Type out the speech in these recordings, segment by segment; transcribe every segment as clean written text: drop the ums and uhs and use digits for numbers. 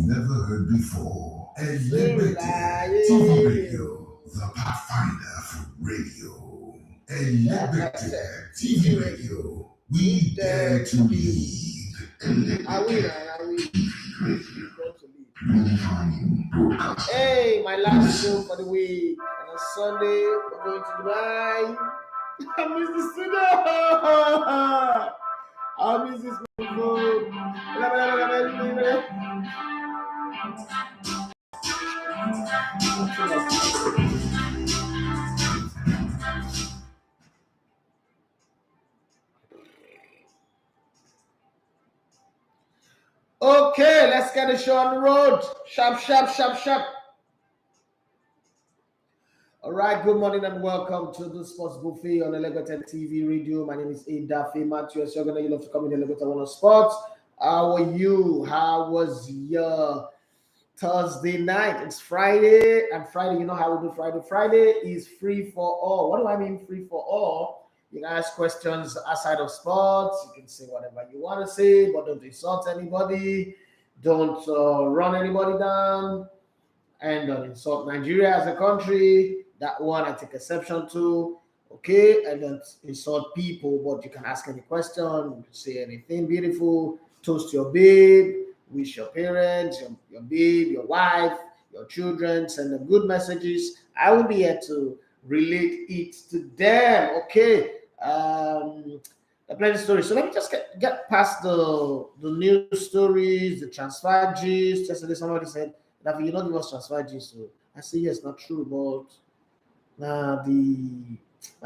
never heard before. Unlimited TV radio, the pathfinder for radio. Unlimited TV radio, we dare to lead. Hey, my last show for the week. On a Sunday, we're going to Dubai. I miss the studio. I miss this food. Okay, let's get the show on the road. Sharp, sharp, sharp, sharp. All right, good morning and welcome to the Sports Buffet on Elegated TV Radio. My name is Daffy Matthews. You're gonna love to come in Elegated One of Sports. How are you? How was your Thursday night? It's Friday, and Friday, you know how we do Friday. Friday is free for all. What do I mean free for all? You can ask questions outside of sports. You can say whatever you want to say, but don't insult anybody. Don't run anybody down. And don't insult Nigeria as a country. That one I take exception to. Okay? And don't insult people, but you can ask any question. You can say anything beautiful. Toast your babe. Wish your parents, your babe, your wife, your children. Send them good messages. I will be here to relate it to them. Okay? The plenty stories. So let me just get past the news stories, the transfer gist. Yesterday somebody said that you don't give us transfer gist. So I say yes, not true, but the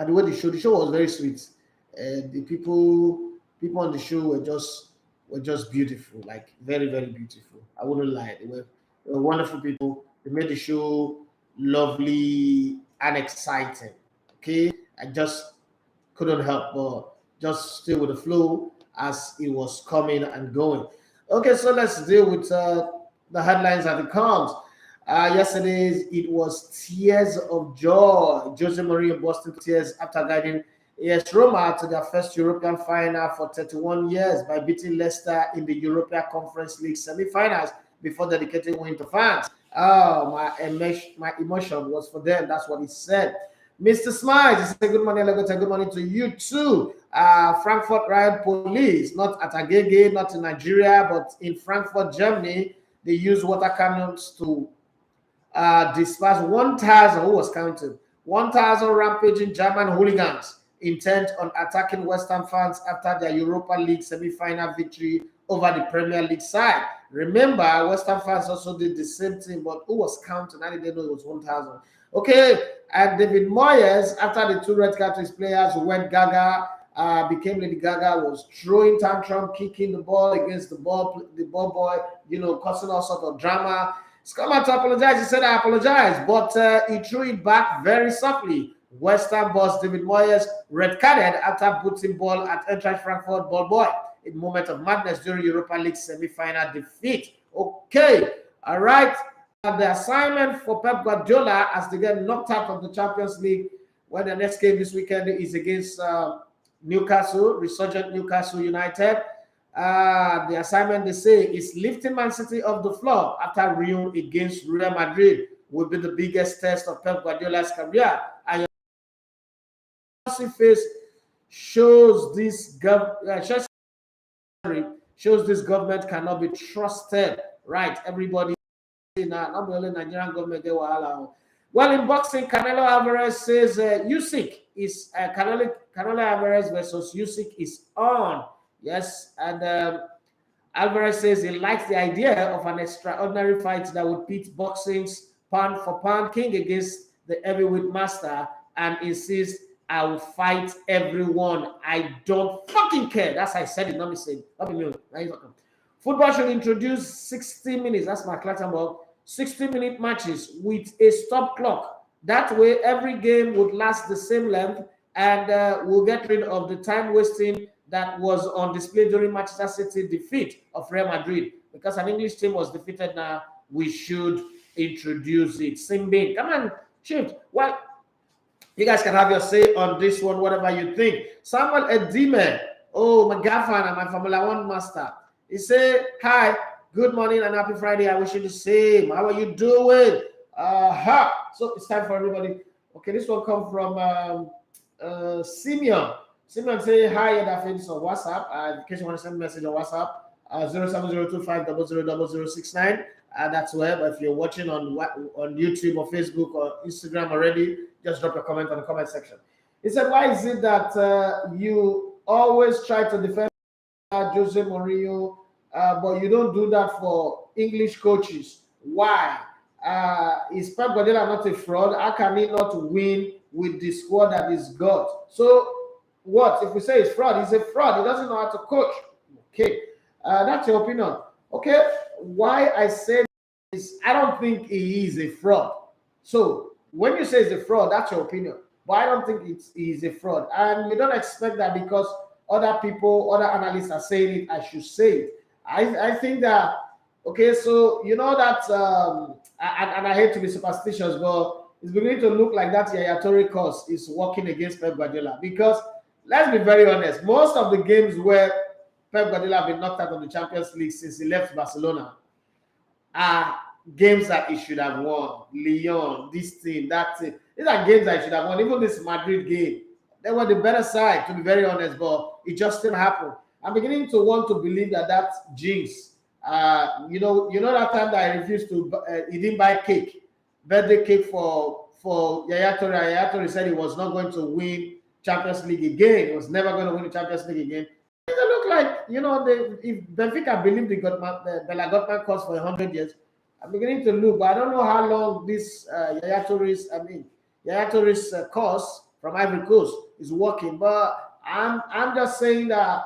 way the show was very sweet. The people on the show were just beautiful, like very, very beautiful. I wouldn't lie. They were wonderful people. They made the show lovely and exciting. Okay, I just couldn't help but just stay with the flow as it was coming and going. Okay, so let's deal with the headlines as it comes. Yesterday, it was tears of joy. Jose Mourinho burst into tears after guiding AS Roma to their first European final for 31 years by beating Leicester in the Europa Conference League semi-finals before dedicating win to fans. Oh, my emotion was for them. That's what he said. Mr. Smiles, he said, good morning, Legota. Good morning to you too. Frankfurt riot police, not at Agege, not in Nigeria, but in Frankfurt, Germany, they use water cannons to disperse 1,000, who was counted, 1,000 rampaging German hooligans intent on attacking Western fans after their Europa League semi-final victory over the Premier League side. Remember, Western fans also did the same thing, but who was counting? I didn't know it was 1,000. Okay, and David Moyes, after the two red cards to his players who went Gaga, became Lady Gaga, was throwing tantrum, kicking the ball against the ballboy, causing all sort of drama. He's come out to apologize. He said, I apologize, but he threw it back very softly. Western boss David Moyes red carded after putting ball at Eintracht Frankfurt ballboy in moment of madness during Europa League semi-final defeat. Okay, all right. The assignment for Pep Guardiola as they get knocked out of the Champions League when the next game this weekend is against Newcastle, resurgent Newcastle United. The assignment, they say, is lifting Man City off the floor after Real against Real Madrid will be the biggest test of Pep Guardiola's career. And your face shows this government cannot be trusted. Right, everybody. Not only Nigerian government, they were allowed. Well, in boxing, Canelo Alvarez says Usyk is Canelo Alvarez versus Usyk is on. Yes, and Alvarez says he likes the idea of an extraordinary fight that would pit boxing's pound for pound king against the heavyweight master, and insists I will fight everyone. I don't fucking care. That's how I said it. Not me saying. Not me. Football should introduce 60 minutes. That's my Clattenburg. 60-minute matches with a stop clock. That way, every game would last the same length, and we'll get rid of the time wasting that was on display during Manchester City defeat of Real Madrid. Because an English team was defeated now, we should introduce it. Simbin, come on, shift. Well, you guys can have your say on this one, whatever you think. Samuel Edime, oh, my girlfriend and my Formula One master. He said, hi, Good morning and happy Friday. I wish you the same. How are you doing? So it's time for everybody. Okay, this one come from Simeon. Simeon say hi, Edafin on WhatsApp. In case you want to send a message on WhatsApp, 07025000069. That's where. But if you're watching on YouTube or Facebook or Instagram already, just drop a comment on the comment section. He said, "Why is it that you always try to defend Jose Mourinho, but you don't do that for English coaches? Why? Is Pep Guardiola not a fraud? How can he not win with the squad that he's got? So what? If we say it's fraud, he's a fraud. He doesn't know how to coach. Okay, that's your opinion. Okay, why I say is I don't think he is a fraud. So when you say he's a fraud, that's your opinion. But I don't think he's a fraud. And you don't expect that because other people, other analysts are saying it, I should say it. I think that, okay, so you know that, and I hate to be superstitious, but it's beginning to look like that Yaya Toure course is working against Pep Guardiola. Because let's be very honest, most of the games where Pep Guardiola have been knocked out of the Champions League since he left Barcelona are games that he should have won. Lyon, this team, that team. These are games that he should have won. Even this Madrid game, they were the better side, to be very honest, but it just didn't happen. I'm beginning to want to believe that jinx. You know that time that I refused to, he didn't buy cake, birthday cake for Yaya Toure. Yaya Toure said he was not going to win Champions League again. He was never going to win the Champions League again. It look like, if Benfica believed the Bella Gottman course for 100 years, I'm beginning to look, but I don't know how long this Yaya Toure's course from Ivory Coast is working. But I'm just saying that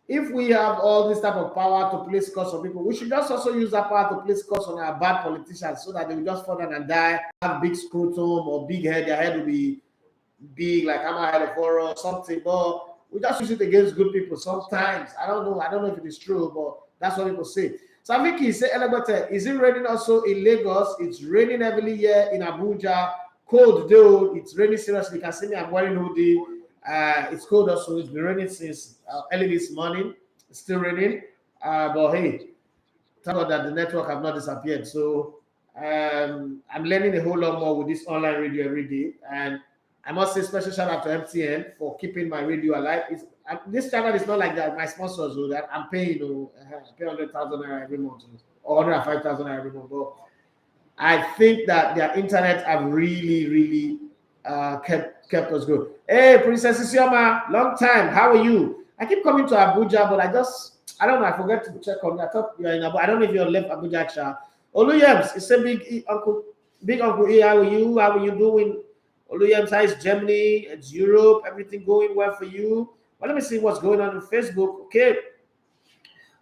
if we have all this type of power to place curse on people, we should just also use that power to place curse on our bad politicians so that they will just fall down and die, have big scrotum or big head, their head will be big like hammerhead of horror or something. But we just use it against good people sometimes. I don't know if it is true, but that's what people say. So I think he said, is it raining also in Lagos? It's raining heavily here in Abuja. Cold though, it's raining seriously. You can see me, I'm wearing hoodie. It's cold also. It's been raining since early this morning. It's still raining. But hey, thank God that the network have not disappeared. So I'm learning a whole lot more with this online radio every day. And I must say special shout out to MTN for keeping my radio alive. This channel is not like that. My sponsors do that. I'm paying, pay 100,000 naira every month or 105,000 naira every month. But I think that their internet have really, really kept us good. Hey, Princess Isioma, long time. How are you? I keep coming to Abuja, but I don't know. I forget to check on you. I thought you're in Abuja. I don't know if you're left Abuja, actually. Oluyems, it's a big uncle E. How are you? How are you doing? Oluyems, how is Germany? It's Europe. Everything going well for you? Well, let me see what's going on Facebook. Okay.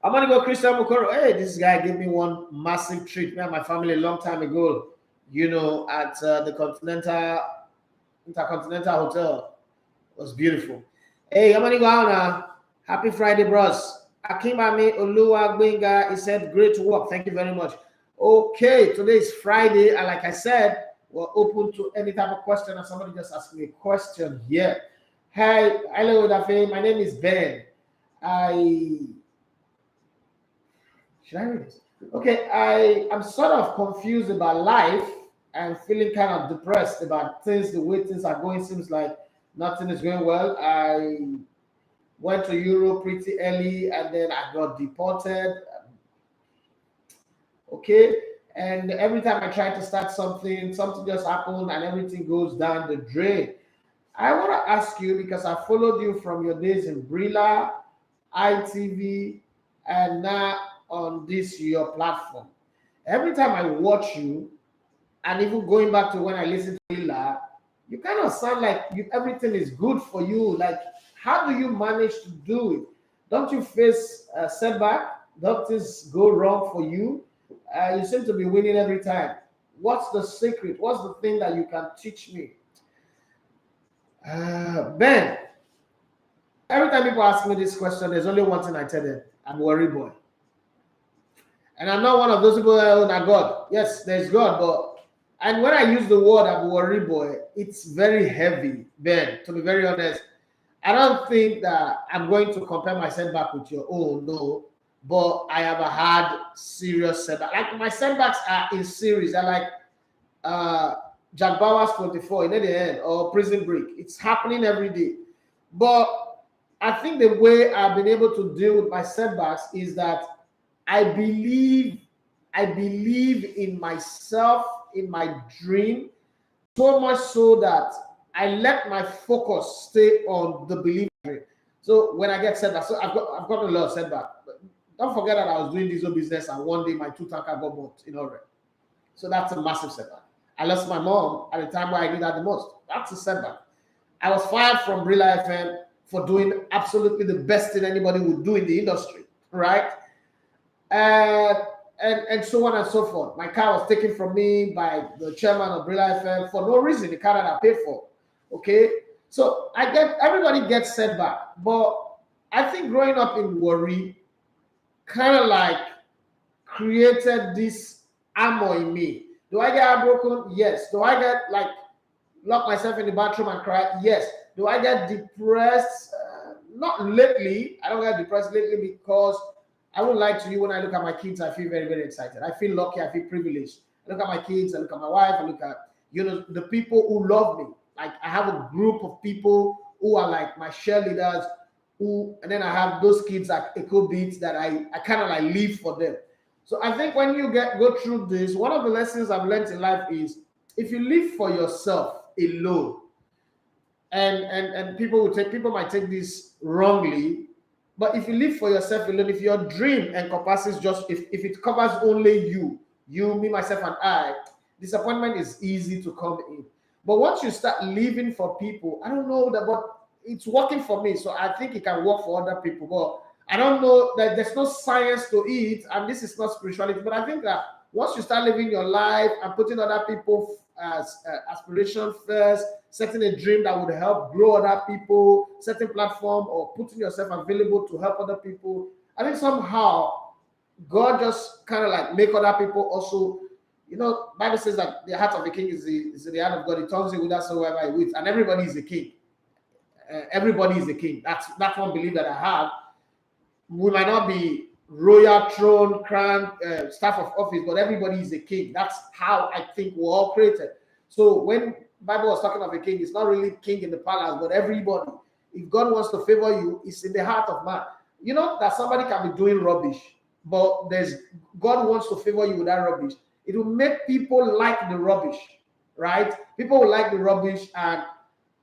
I'm going to go Christian Mukoro. Hey, this guy gave me one massive treat. Me and my family a long time ago, at the Intercontinental Hotel. It was beautiful. Hey, I'm going to go out now. Happy Friday, bros. Akimbami Oluwa Gbenga, he said, great work. Thank you very much. Okay, today is Friday. And like I said, we're open to any type of question. And somebody just asked me a question here. Hi, hello, Dafe. My name is Ben. Should I read this? Okay, I'm sort of confused about life and feeling kind of depressed about things, the way things are going. Seems like nothing is going well. I went to Europe pretty early and then I got deported. Okay, and every time I try to start something just happened and everything goes down the drain. I want to ask you, because I followed you from your days in Brilla, ITV, and now on your platform. Every time I watch you, and even going back to when I listened to Brilla, you kind of sound like everything is good for you. Like, how do you manage to do it? Don't you face a setback? Don't things go wrong for you? You seem to be winning every time. What's the secret? What's the thing that you can teach me? Ben, every time people ask me this question, there's only one thing I tell them. I'm a worry boy. And I'm not one of those people that are God. Yes, there's God, and when I use the word I'm a worry boy, it's very heavy, Ben. To be very honest, I don't think that I'm going to compare myself back with your own. No, but I have had serious setbacks. Like my setbacks are in series. They're like Jack Bauer's 24 in the end or Prison Break. It's happening every day. But I think the way I've been able to deal with my setbacks is that I believe in myself, in my dream, so much so that I let my focus stay on the belief. So when I get setback, so I've got a lot of setback. Don't forget that I was doing diesel business and one day my 2 tanker got bought in Uropa. So that's a massive setback. I lost my mom at the time where I did that the most. That's a setback. I was fired from Real FM for doing absolutely the best thing anybody would do in the industry, right? And so on and so forth. My car was taken from me by the chairman of Real FM for no reason, the car that I paid for. Okay? So everybody gets setback. But I think growing up in worry kind of like created this armor in me. Do I get heartbroken? Yes. Do I get like lock myself in the bathroom and cry? Yes. Do I get depressed? Not lately. I don't get depressed lately because I won't lie to you. When I look at my kids, I feel very, very excited. I feel lucky. I feel privileged. I look at my kids. I look at my wife. I look at the people who love me. Like I have a group of people who are like my cheerleaders. And then I have those kids at Echo Beats that I kind of like live for them. So I think when you go through this, one of the lessons I've learned in life is if you live for yourself alone, and people might take this wrongly, but if you live for yourself alone, if your dream encompasses just if it covers only you, me, myself, and I, disappointment is easy to come in. But once you start living for people, I don't know that, but it's working for me, so I think it can work for other people. But I don't know that there's no science to it, and this is not spirituality. But I think that once you start living your life and putting other people as aspiration first, setting a dream that would help grow other people, setting platform or putting yourself available to help other people, I think somehow God just kind of like make other people also. Bible says that the heart of the king is the heart of God. He turns it whithersoever he wills, and everybody is a king. Everybody is a king. That's one belief that I have. We might not be royal throne, crown, staff of office, but everybody is a king. That's how I think we're all created. So when Bible was talking of a king, it's not really king in the palace, but everybody. If God wants to favor you, it's in the heart of man. You know that somebody can be doing rubbish, but God wants to favor you with that rubbish. It will make people like the rubbish, right? People will like the rubbish and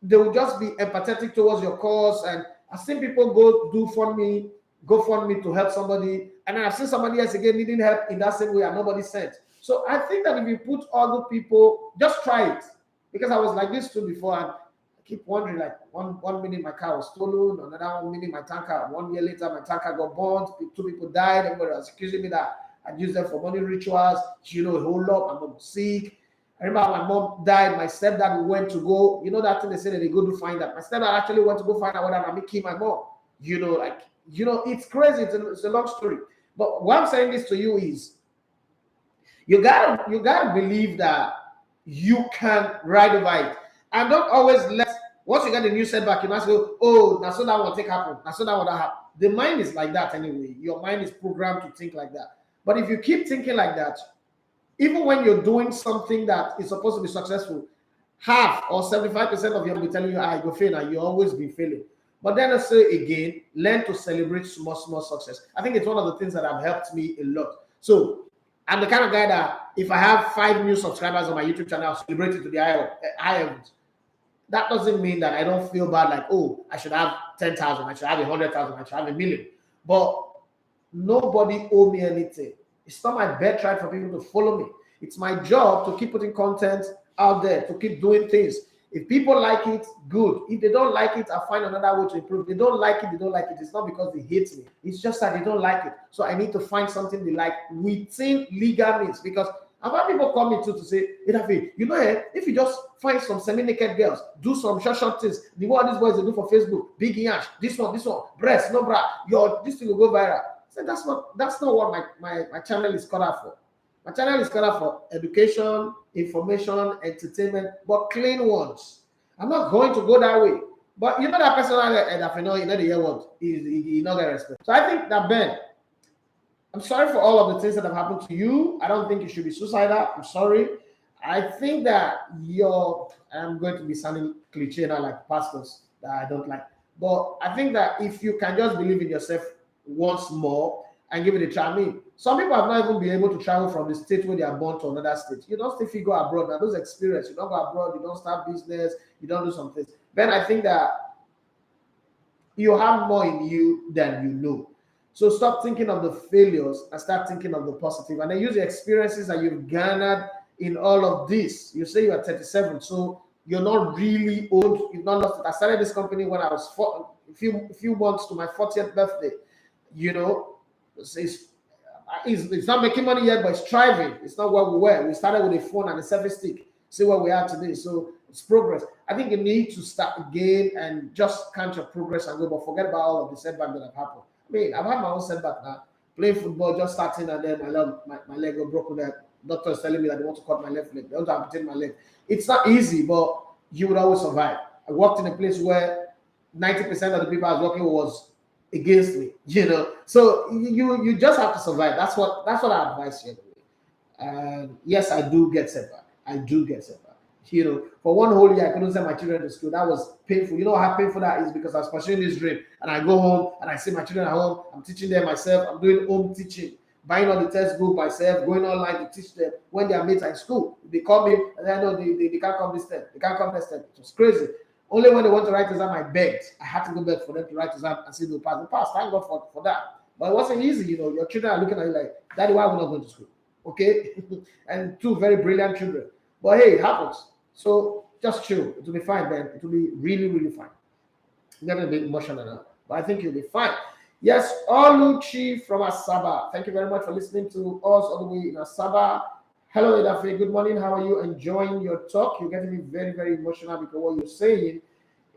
they will just be empathetic towards your cause. And I've seen people go GoFundMe to help somebody, and I've seen somebody else again needing help in that same way and nobody sent. So I think that if you put other people, just try it. Because I was like this too before, and I keep wondering, like one minute my car was stolen, another 1 minute my tanker, 1 year later my tanker got burnt, 2 people died, everybody was accusing me that I'd used them for money rituals, a whole lot, I'm sick. I remember my mom died, my stepdad went to go, that thing they say that they go to find out. My stepdad actually went to go find out whether I'm making my mom. It's crazy, it's a long story. But what I'm saying this to you is you gotta believe that you can ride over it. And don't always once you get a new setback, you must go, oh, now so that will happen. Now so that will happen. The mind is like that anyway. Your mind is programmed to think like that. But if you keep thinking like that, even when you're doing something that is supposed to be successful, half or 75% of you will be telling you, I go fail, and you always be failing. But then I say again, learn to celebrate small success. I think it's one of the things that have helped me a lot. So I'm the kind of guy that if I have 5 new subscribers on my YouTube channel, I'll celebrate it to the high heavens. That doesn't mean that I don't feel bad, like, oh, I should have 10,000, I should have 100,000, I should have 1 million. But nobody owe me anything. It's not my birthright for people to follow me. It's my job to keep putting content out there, to keep doing things. If people like it, good. If they don't like it, I'll find another way to improve. If they don't like it, they don't like it. It's not because they hate me. It's just that they don't like it. So I need to find something they like within legal means. Because I've had people call me too to say, if you just find some semi-naked girls, do some short things, the what these boys they do for Facebook, big yash, this one, breast, no bra, this thing will go viral. So that's not what my channel is cut out for. My channel is cut out for education, information, entertainment, but clean ones. I'm not going to go that way. But that person that the hear what, he not get respect. So I think that Ben, I'm sorry for all of the things that have happened to you. I don't think you should be suicidal. I'm sorry. I think that I'm going to be sounding cliche now, like pastors that I don't like. But I think that if you can just believe in yourself once more and give it a try, I mean, some people have not even been able to travel from the state where they are born to another state. You don't still go abroad. Now, those experiences, you don't go abroad, you don't start business, you don't do some things. Then I think that you have more in you than you know. So stop thinking of the failures and start thinking of the positive. And then use the experiences that you've garnered in all of this. You say you are 37, so you're not really old. You've not lost it. I started this company when I was a few months to my 40th birthday. You know, it's not making money yet, but it's thriving. It's not where we were. We started with a phone and a selfie stick. See where we are today. So it's progress. I think you need to start again and just count your progress and go, but forget about all of the setbacks that have happened. I mean, I've had my own setback now. Playing football, just starting, and then my leg got broken. That doctor is telling me that they want to cut my left leg. They want to amputate my leg. It's not easy, but you would always survive. I worked in a place where 90% of the people I was working with was against me, you know. So you just have to survive. That's what I advise you. And yes, I do get setback. I do get setback. You know, for one whole year, I couldn't send my children to school. That was painful. You know how painful that is, because I was pursuing this dream. And I go home and I see my children at home. I'm teaching them myself. I'm doing home teaching, buying all the textbook myself, going online to teach them when their mates are in school. They call me and I know they can't come this time. They can't come next time. It was crazy. Only when they want to write exam, I begged. I had to go back for them to write exam and see the pass. They pass. Thank God for that. But it wasn't easy. You know, your children are looking at you like, Daddy, why are we not going to school? Okay? And two very brilliant children. But hey, it happens. So just chill. It will be fine, man. It will be really, really fine. You're going to be emotional now, but I think you'll be fine. Yes, Oluchi from Asaba. Thank you very much for listening to us all the way in Asaba. Hello, Edafe. Good morning. How are you? Enjoying your talk? You're getting me very, very emotional because what you're saying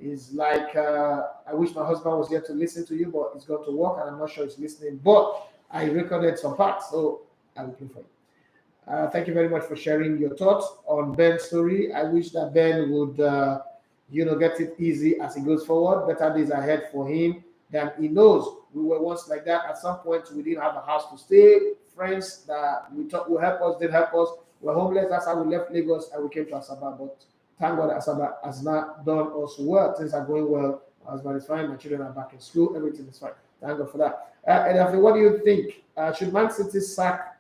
is like, I wish my husband was here to listen to you, but he's got to work and I'm not sure he's listening. But I recorded some parts, so I will play for you. Thank you very much for sharing your thoughts on Ben's story. I wish that Ben would, get it easy as he goes forward. Better days ahead for him than he knows. We were once like that. At some point, we didn't have a house to stay. Friends that we thought would help us didn't help us. We're homeless. That's how we left Lagos and we came to Asaba. But thank God Asaba has not done us well. Things are going well. My husband is fine. My children are back in school. Everything is fine. Thank God for that. And what do you think? Should Man City sack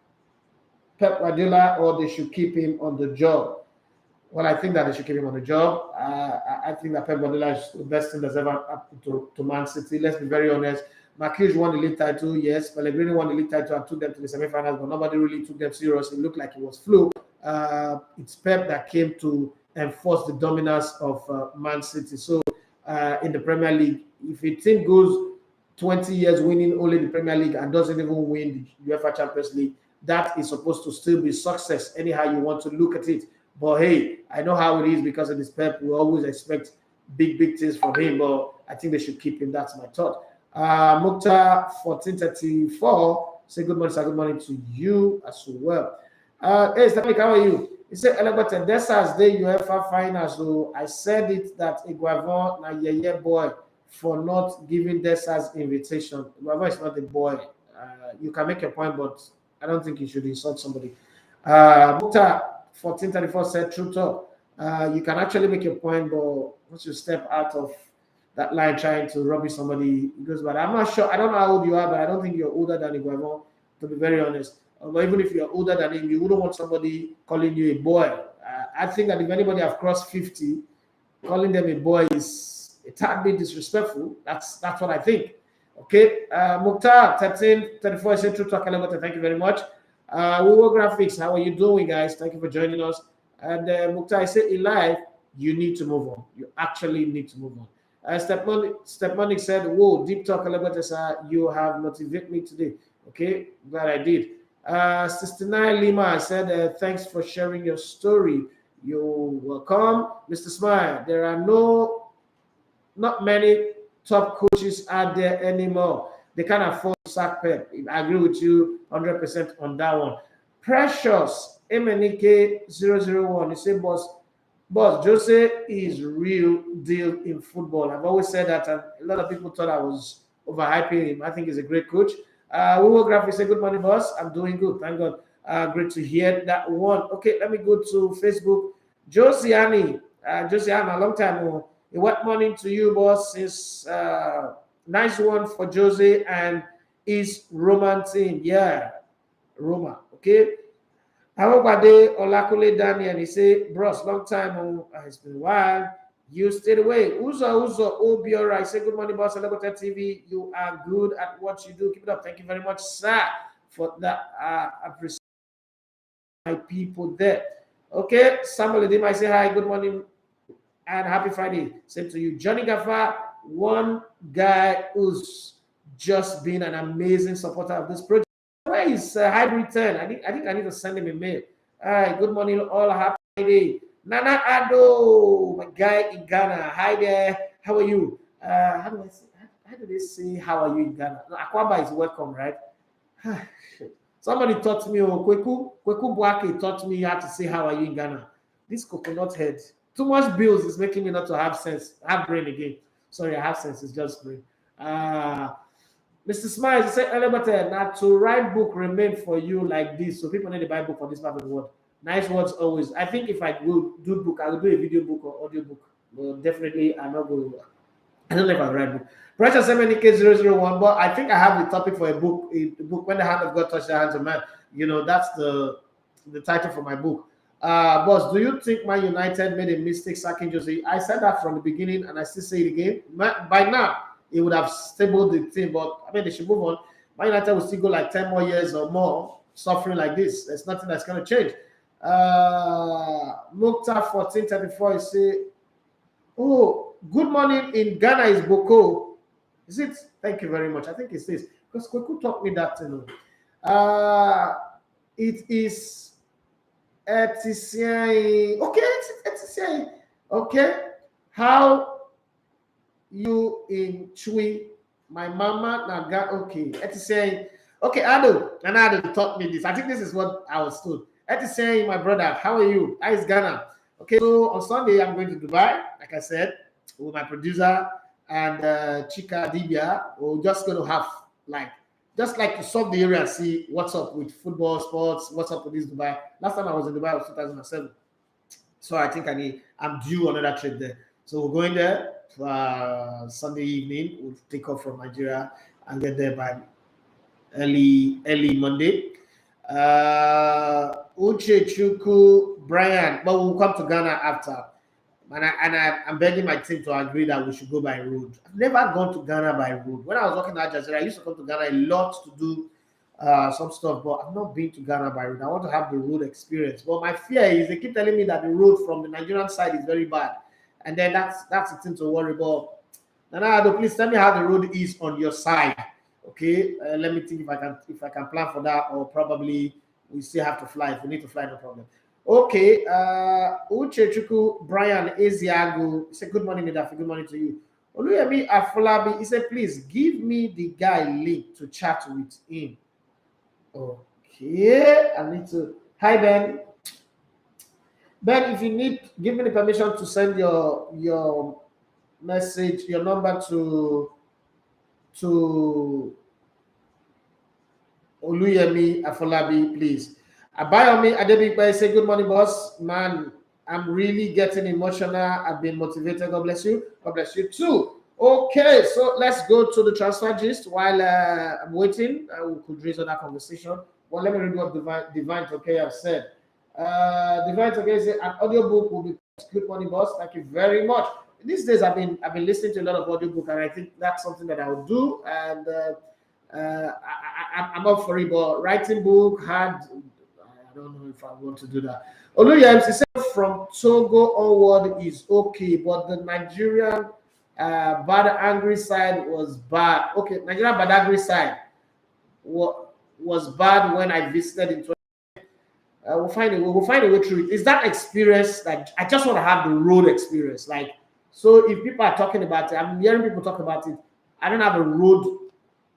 Pep Guardiola or they should keep him on the job? Well, I think that they should keep him on the job. I think that Pep Guardiola is the best thing that's ever happened to Man City. Let's be very honest. Marquinhos won the league title, yes. Pellegrini won the league title and took them to the semi-finals, but nobody really took them seriously. It looked like it was fluke. It's Pep that came to enforce the dominance of Man City. So in the Premier League, if a team goes 20 years winning only the Premier League and doesn't even win the UEFA Champions League, that is supposed to still be success, anyhow you want to look at it. But hey, I know how it is because of this Pep. We always expect big things from him, but I think they should keep him. That's my thought. Mukhtar 1434 say good morning, sir. Good morning to you as well. Hey, Stephanie, how are you? He said, Elebete, Desas Day UEFA final. So I said it that Iguavon na yeye boy for not giving Desas invitation. Iguavon is not a boy. You can make a point, but I don't think you should insult somebody. Mukhtar 1434 said, true talk. You can actually make your point, but once you step out of that line trying to rubbish somebody, it goes bad. I'm not sure. I don't know how old you are, but I don't think you're older than Iguavon, to be very honest. But even if you're older than him, you wouldn't want somebody calling you a boy. I think that if anybody have crossed 50, calling them a boy is a tad bit disrespectful. That's what I think. Okay, Mukhtar 1334 said true talk. Thank you very much. Woo Graphics, how are you doing, guys? Thank you for joining us. And Mukhtar, I said in life, you need to move on. You actually need to move on. Stepmonic said, whoa, deep talk, you have motivated me today. Okay, glad I did. 69 Lima said, thanks for sharing your story. You're welcome. Mr. Smile, there are not many top coaches out there anymore. They can't afford to sack Pep. I agree with you 100% on that one. Precious MNK001, you say, boss, Jose is real deal in football. I've always said that, and a lot of people thought I was overhyping him. I think he's a great coach. Graphic say good morning, boss. I'm doing good, thank God. Great to hear that one. Okay, let me go to Facebook. Josiani, Josiana, long time. What morning to you, boss? Is nice one for Jose and his Roman team. Yeah, Roma. Okay. How about Olakule Daniel? He say, bros, long time. It's been a while. You stayed away. Uzo, oh, be all right. Say good morning, boss. Celebrity TV. You are good at what you do. Keep it up. Thank you very much, sir, for that. I appreciate my people there. Okay, Samuel Edim, I say hi, good morning, and happy Friday. Same to you. Johnny Gaffa, one guy who's just been an amazing supporter of this project. Where is Hybrid 10? I think I need to send him a mail. All right, good morning, all. Happy Friday. Nana Ado, my guy in Ghana. Hi there. How are you? How do they say how are you in Ghana? No, Akwaba is welcome, right? Somebody taught me, Kweku Buake taught me how to say how are you in Ghana. This coconut head. Too much bills is making me not to have sense, have brain again. Sorry, I have sense, it's just brain. Mr. Smiles, you said earlier, now to write book remain for you like this. So people need to buy book for this part of the world. Nice words always. I think if I will do book, I will do a video book or audio book. But definitely I'm not going to. I don't know if I read book. Pressure 7K001, but I think I have the topic for a book. When the hand of God touched the hands of man. You know, that's the title for my book. Boss, do you think Man United made a mistake sacking Jose? I said that from the beginning, and I still say it again. By now, it would have stabled the team, but I mean, they should move on. Man United will still go like 10 more years or more suffering like this. There's nothing that's going to change. Mukhtar 1434 is say, oh, good morning in Ghana is Boko. Is it? Thank you very much. I think it says because Kweku taught me that. You know, it is Etienne. Okay, it's Etienne. Okay, how you in Chui? My mama Naga. Okay, Etienne. Okay, Ado and Ado taught me this. I think this is what I was told. Etienne, my brother, how are you? How is Ghana? Okay, so on Sunday I'm going to Dubai, like I said, with my producer and Chika Dibia. We're just going to have just like to solve the area and see what's up with football, sports, what's up with this Dubai. Last time I was in Dubai was 2007. So I think I'm due another trip there. So we're going there Sunday evening. We'll take off from Nigeria and get there by early Monday. Uche Chuku Brian, but we'll come to Ghana after. I'm begging my team to agree that we should go by road. I've never gone to Ghana by road. When I was working at Al Jazeera, I used to come to Ghana a lot to do some stuff, but I've not been to Ghana by road. I want to have the road experience. But my fear is they keep telling me that the road from the Nigerian side is very bad. And then that's the thing to worry about. Nana, please tell me how the road is on your side. Okay, let me think if I can plan for that, or probably we still have to fly. If we need to fly, no problem. Okay, Uche Chuku Brian Eziago, he said good morning, Nidafi. Good morning to you. Oluyemi Afolabi, he said please give me the guy link to chat with him. Okay, I need to. Hi Ben. Ben, if you need, give me the permission to send your message, your number to Oluyemi Afolabi, please. Abayomi Adebikpe say good morning, boss. Man, I'm really getting emotional. I've been motivated. God bless you. God bless you too. Okay, so let's go to the transfer gist while I'm waiting. We could raise on that conversation. Well, let me read what Divine Tokay have said. Divine Tokay said an audiobook will be good morning, boss. Thank you very much. These days I've been listening to a lot of audiobook, and I think that's something that I will do. And I'm up for it, but writing book I don't know if I want to do that. Oluyemi said from Togo onward is okay, but the Nigerian bad angry side was bad. Okay, Nigerian bad angry side was bad when I visited in 20. We'll find a way through it. Is that experience that I just want to have the road experience? Like, so if people are talking about it, I'm hearing people talk about it. I don't have a road,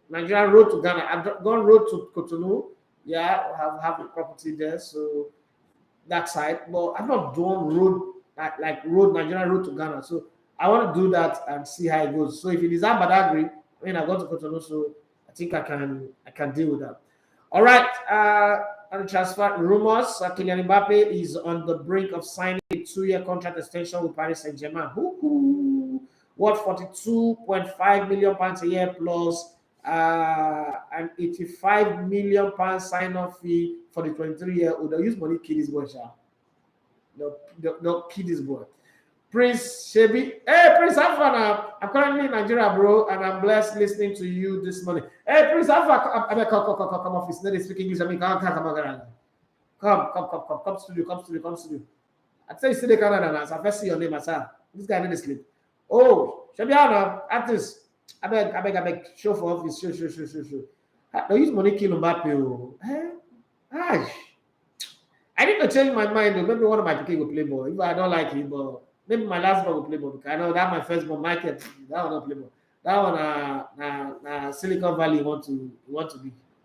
Nigerian road to Ghana. I've gone road to Cotonou. Yeah, I have a property there, so that side. But I've not done road like Nigerian road to Ghana. So I want to do that and see how it goes. So if it is at Badagry, I mean, I go to Cotonou, so I think I can deal with that. All right. And transfer rumors. Kylian Mbappe is on the brink of signing a 2-year contract extension with Paris Saint-Germain. What, 42.5 million pounds a year plus an 85 million pounds sign-off fee for the 23-year-old. They'll use money to kill this boy, They'll kill this boy. Prince Shebi. Hey, Prince Alpha. I'm currently in Nigeria, bro, and I'm blessed listening to you this morning. Hey, Prince Alpha, come office. Let me speak English. I mean, come studio. I tell you, see Canada now. So I first see your name, sir. This guy need to sleep. Oh, Shebi, artist. I beg. Show for office. Show. Don't use money kill Mbappe. Hey, I need to change my mind. Maybe one of my people will play ball. If I don't like him, but maybe my last ball will play ball. Because I know that my first ball, Michael, that one not play ball. That one, Silicon Valley want to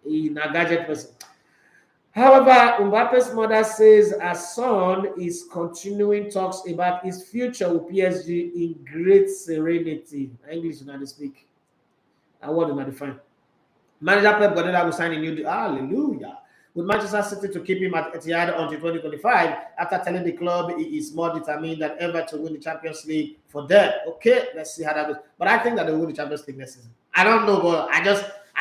be a gadget person. However, Mbappe's mother says her son is continuing talks about his future with PSG in great serenity. English not to speak. I word not define. Manager Pep Guardiola will sign a new deal. Hallelujah. With Manchester City to keep him at Etihad until 2025, after telling the club he is more determined than ever to win the Champions League for them. Okay, let's see how that goes. But I think that they will win the Champions League next season. I don't know, but I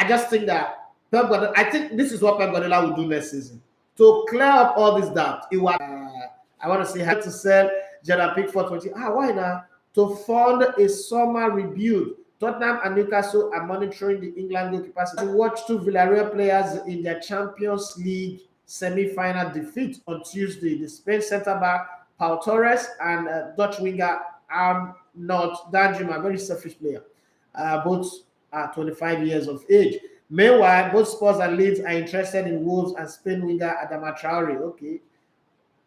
just think that Pep Guardiola, I think this is what Pep Guardiola will do next season. To clear up all this doubt, I want to see how to sell Jordan Pickford 20. Why not? To fund a summer rebuild. Tottenham and Newcastle are monitoring the England goalkeepers to watch 2 Villarreal players in their Champions League semi-final defeat on Tuesday. The Spain centre-back, Pau Torres, and Dutch winger Arnold Danjuma, a very selfish player. Both are 25 years of age. Meanwhile, both Spurs and Leeds are interested in Wolves and Spain winger Adama Traore. Okay,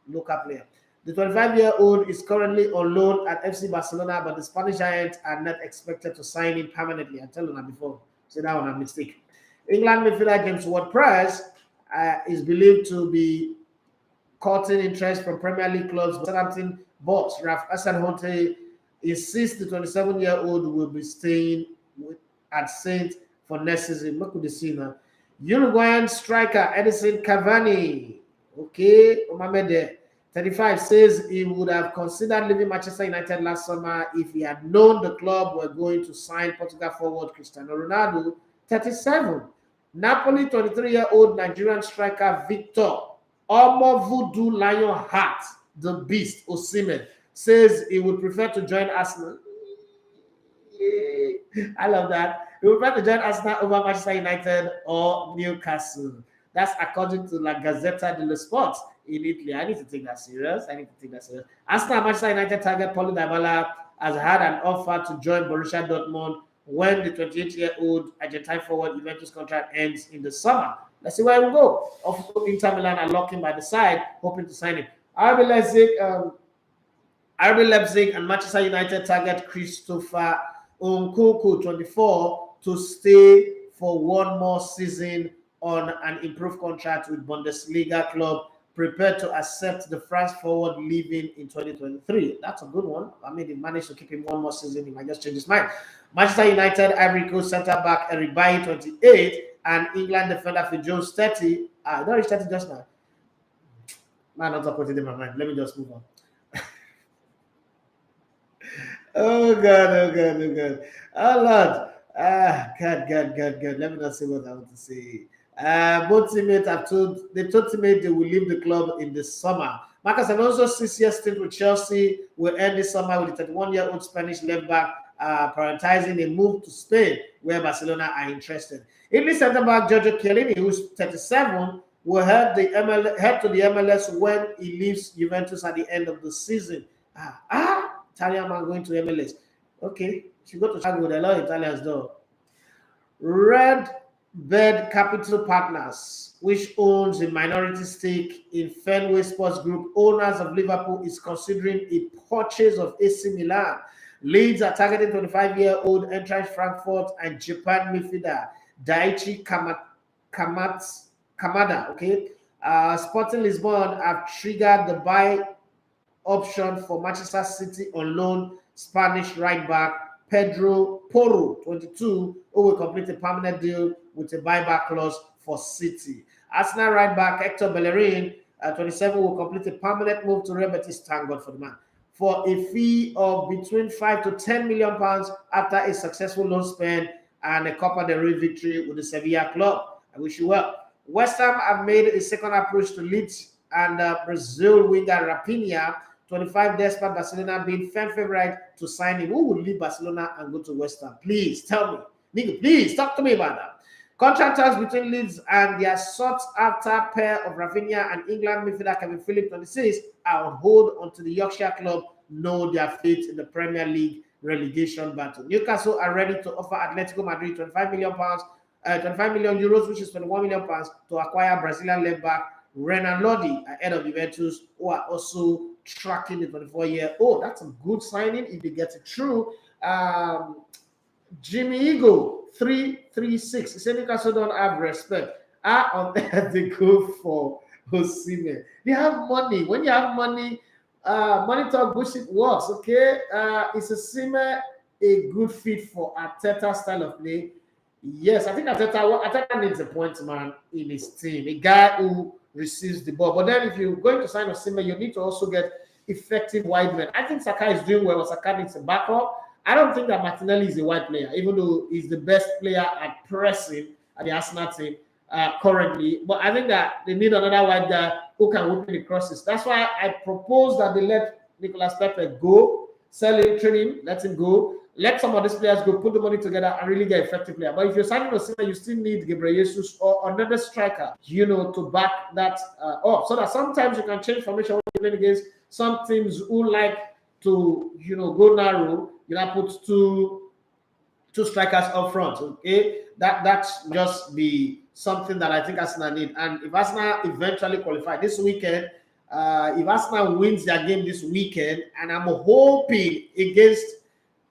local player. The 25-year-old is currently on loan at FC Barcelona, but the Spanish Giants are not expected to sign him permanently. I told you that before. So that one a mistake. England midfielder James Ward-Prowse is believed to be courting interest from Premier League clubs. Southampton boss Ralph Hasenhuttl insists the 27-year-old will be staying at Saint for next season. Look at the scene now. Uruguayan striker Edison Cavani. Okay, Omamede. 35 says he would have considered leaving Manchester United last summer if he had known the club were going to sign Portugal forward Cristiano Ronaldo. 37. Napoli 23-year-old Nigerian striker Victor Omo Voodoo Lion Heart, the Beast Osimhen, says he would prefer to join Arsenal. I love that. He would prefer to join Arsenal over Manchester United or Newcastle. That's according to La Gazzetta dello Sport in Italy. I need to take that serious. Arsenal and Manchester United target Paulo Dybala has had an offer to join Borussia Dortmund when the 28-year-old Argentine forward Juventus contract ends in the summer. Let's see where he will go. Also, Inter Milan are locking by the side, hoping to sign him. RB Leipzig and Manchester United target Christopher Nkunku, 24, to stay for one more season on an improved contract with Bundesliga club, prepared to accept the France forward leaving in 2023. That's a good one. I mean, they managed to keep him one more season. He might just change his mind. Manchester United, Ivory Coast centre-back Eric Bailly, 28, and England defender Phil Jones, 30. I don't reach 30 just now. Man, not put it in my mind. Let me just move on. Oh, God. Oh, Lord. God. Let me not say what I want to say. Both teammates they told teammates they will leave the club in the summer. Marcus Alonso's 6-year stint with Chelsea will end this summer with the 31-year-old Spanish left back prioritizing a move to Spain, where Barcelona are interested. Italy centre back Giorgio Chiellini, who's 37, will head to the MLS when he leaves Juventus at the end of the season. Italian man going to MLS. Okay, she go to Chicago with a lot of Italians though. Red Bird Capital Partners, which owns a minority stake in Fenway Sports Group, owners of Liverpool, is considering a purchase of AC Milan. Leeds are targeting 25-year-old Eintracht Frankfurt and Japan midfielder Daichi Kamada. Okay, Sporting Lisbon have triggered the buy option for Manchester City on loan Spanish right back Pedro Porro, 22, who will complete a permanent deal with a buyback clause for City. Arsenal right back Hector Bellerin, 27, will complete a permanent move to Real Betis. Thank God for the man, for a fee of between 5 to 10 million pounds after a successful loan spend and a Copa del Rey victory with the Sevilla club. I wish you well. West Ham have made a second approach to Leeds and Brazil winger Rapinha, 25, despite Barcelona being firm favorite to sign him. Who will leave Barcelona and go to West Ham? Please tell me. Nigga, please talk to me about that. Contract talks between Leeds and their sought-after pair of Rapinha and England midfielder Kevin Phillips, 26, are on hold until the Yorkshire club know their fate in the Premier League relegation battle. Newcastle are ready to offer Atletico Madrid 25 million pounds, 25 million euros, which is 21 million pounds, to acquire Brazilian left back Renan Lodi ahead of Juventus, who are also tracking the 24-year-old. That's a good signing if they get it through. Jimmy Eagle 336. He said Newcastle don't have respect. On there they go for Osimhen. They have money. When you have money, money talk bullshit works. Okay, is Osimhen a good fit for Arteta style of play? Yes, I think Arteta needs a point man in his team, a guy who receives the ball. But then if you're going to sign Osimhen, you need to also get effective wide men. I think Saka is doing well. Saka needs a backup. I don't think that Martinelli is a wide player, even though he's the best player at pressing at the Arsenal team currently. But I think that they need another wide guy who can open the crosses. That's why I propose that they let Nicolas Pepe go, sell him, train him, let him go. Let some of these players go, put the money together, and really get effective player. But if you're signing Osimhen, you still need Gabriel Jesus or another striker, to back that up. So that sometimes you can change formation when you're playing against some teams who like to, go narrow. Put two strikers up front. Okay, that's just be something that I think Arsenal need. And if Arsenal eventually qualify this weekend, if Arsenal wins their game this weekend, and I'm hoping against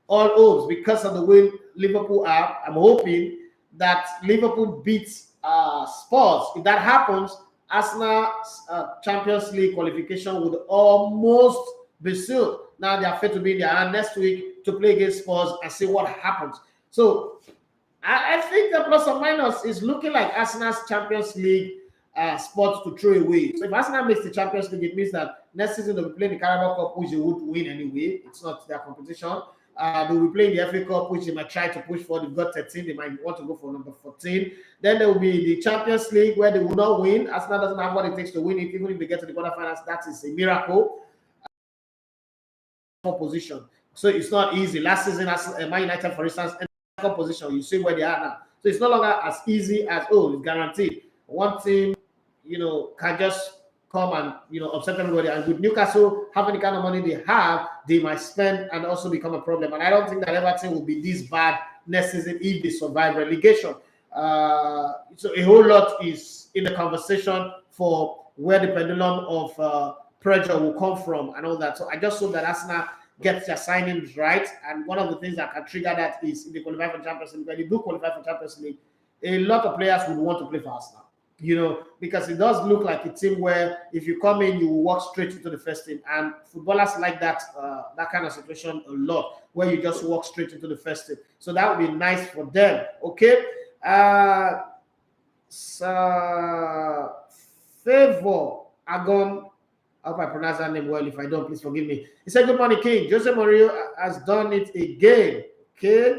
all odds because of the way Liverpool are, I'm hoping that Liverpool beats Spurs. If that happens, Arsenal's Champions League qualification would almost be sealed. Now they are fit to be in their hand next week to play against Spurs and see what happens. So I think the plus or minus is looking like Arsenal's Champions League spot to throw away. So if Arsenal makes the Champions League, it means that next season they'll be playing the Carabao Cup, which they would win anyway. It's not their competition. They will be playing the FA Cup, which they might try to push for. They've got 13. They might want to go for number 14. Then there will be the Champions League, where they will not win. Arsenal doesn't have what it takes to win it. Even if they get to the quarterfinals, that is a miracle. Position. So it's not easy. Last season, Man United, for instance, in the second position, you see where they are now. So it's no longer as easy as, it's guaranteed. One team, can just come and, upset everybody. And with Newcastle having the kind of money they have, they might spend and also become a problem. And I don't think that Everton will be this bad next season if they survive relegation. So a whole lot is in the conversation for where the pendulum of pressure will come from and all that. So I just hope that Arsenal gets their signings right. And one of the things that can trigger that is if they qualify for Champions League. When they do qualify for Champions League, a lot of players would want to play for Arsenal. Because it does look like a team where if you come in, you will walk straight into the first team. And footballers like that kind of situation a lot, where you just walk straight into the first team. So that would be nice for them. Okay. Favor Agon. I hope I pronounce that name well. If I don't, please forgive me. He said, "Good morning, King. Jose Mourinho has done it again." Okay.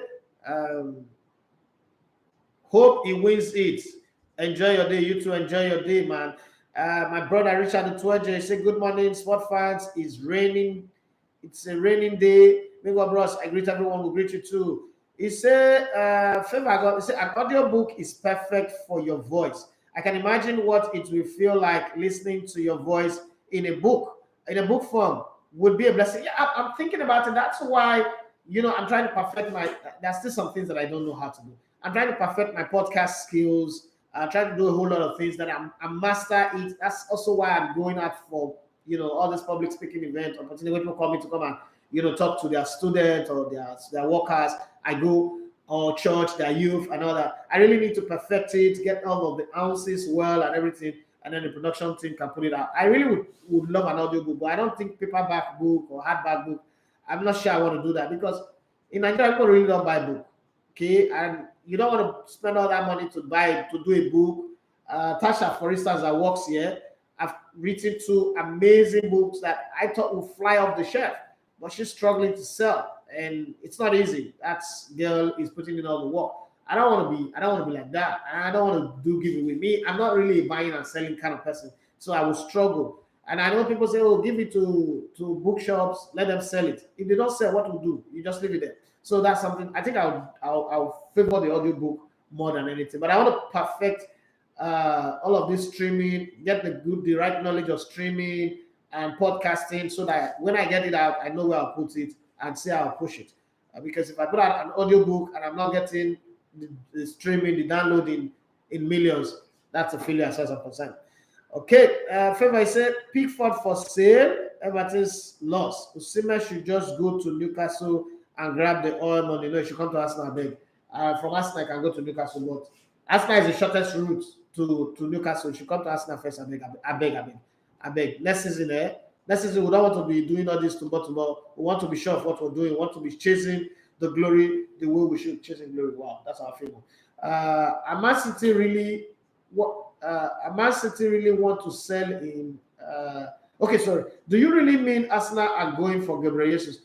Hope he wins it. Enjoy your day. You too. Enjoy your day, man. My brother Richard Tuaje said, "Good morning, sport fans. It's raining. It's a raining day. Maybe bros, I greet everyone. We greet you too." He said, "Favor, he said, an audio book is perfect for your voice. I can imagine what it will feel like listening to your voice in a book form would be a blessing." Yeah, I'm thinking about it. That's why, I'm trying to perfect there's still some things that I don't know how to do. I'm trying to perfect my podcast skills. I'm trying to do a whole lot of things that I'm master it. That's also why I'm going out for, all this public speaking event opportunity when people call me to come and, talk to their students or their workers. I go, or church, their youth and all that. I really need to perfect it, get all of the ounces well and everything. And then the production team can put it out. I really would love an audio book, but I don't think paperback book or hardback book. I'm not sure I want to do that because In Nigeria, people really don't buy book. Okay, and you don't want to spend all that money to do a book. Tasha, for instance, that works here, I've written 2 amazing books that I thought would fly off the shelf, but she's struggling to sell, and it's not easy. That girl is putting in all the work. I don't want to be like that. And I don't want to do giveaway. Me, I'm not really a buying and selling kind of person, so I will struggle. And I know people say, "Oh, give it to bookshops, let them sell it." If they don't sell, what will do? You just leave it there. So that's something I think I'll favor the audiobook more than anything. But I want to perfect all of this streaming, get the right knowledge of streaming and podcasting, so that when I get it out, I know where I'll put it and see how I'll push it. Because if I put out an audiobook and I'm not getting the streaming, the downloading in millions, that's a failure as far as I'm concerned. Okay, Favor, I said Pickford for sale, Everton's loss. Osimhen should just go to Newcastle and grab the oil money. No, he should come to Arsenal, I beg. From Arsenal, I can go to Newcastle, but Arsenal is the shortest route to Newcastle. You should come to Arsenal first, I beg. Next season, we don't want to be doing all this tomorrow. We want to be sure of what we're doing. We want to be chasing the glory the way we should chasing glory. Wow, that's our favor. Man City really want to sell in. Okay, sorry. Do you really mean Arsenal are going for Gabriel Jesus?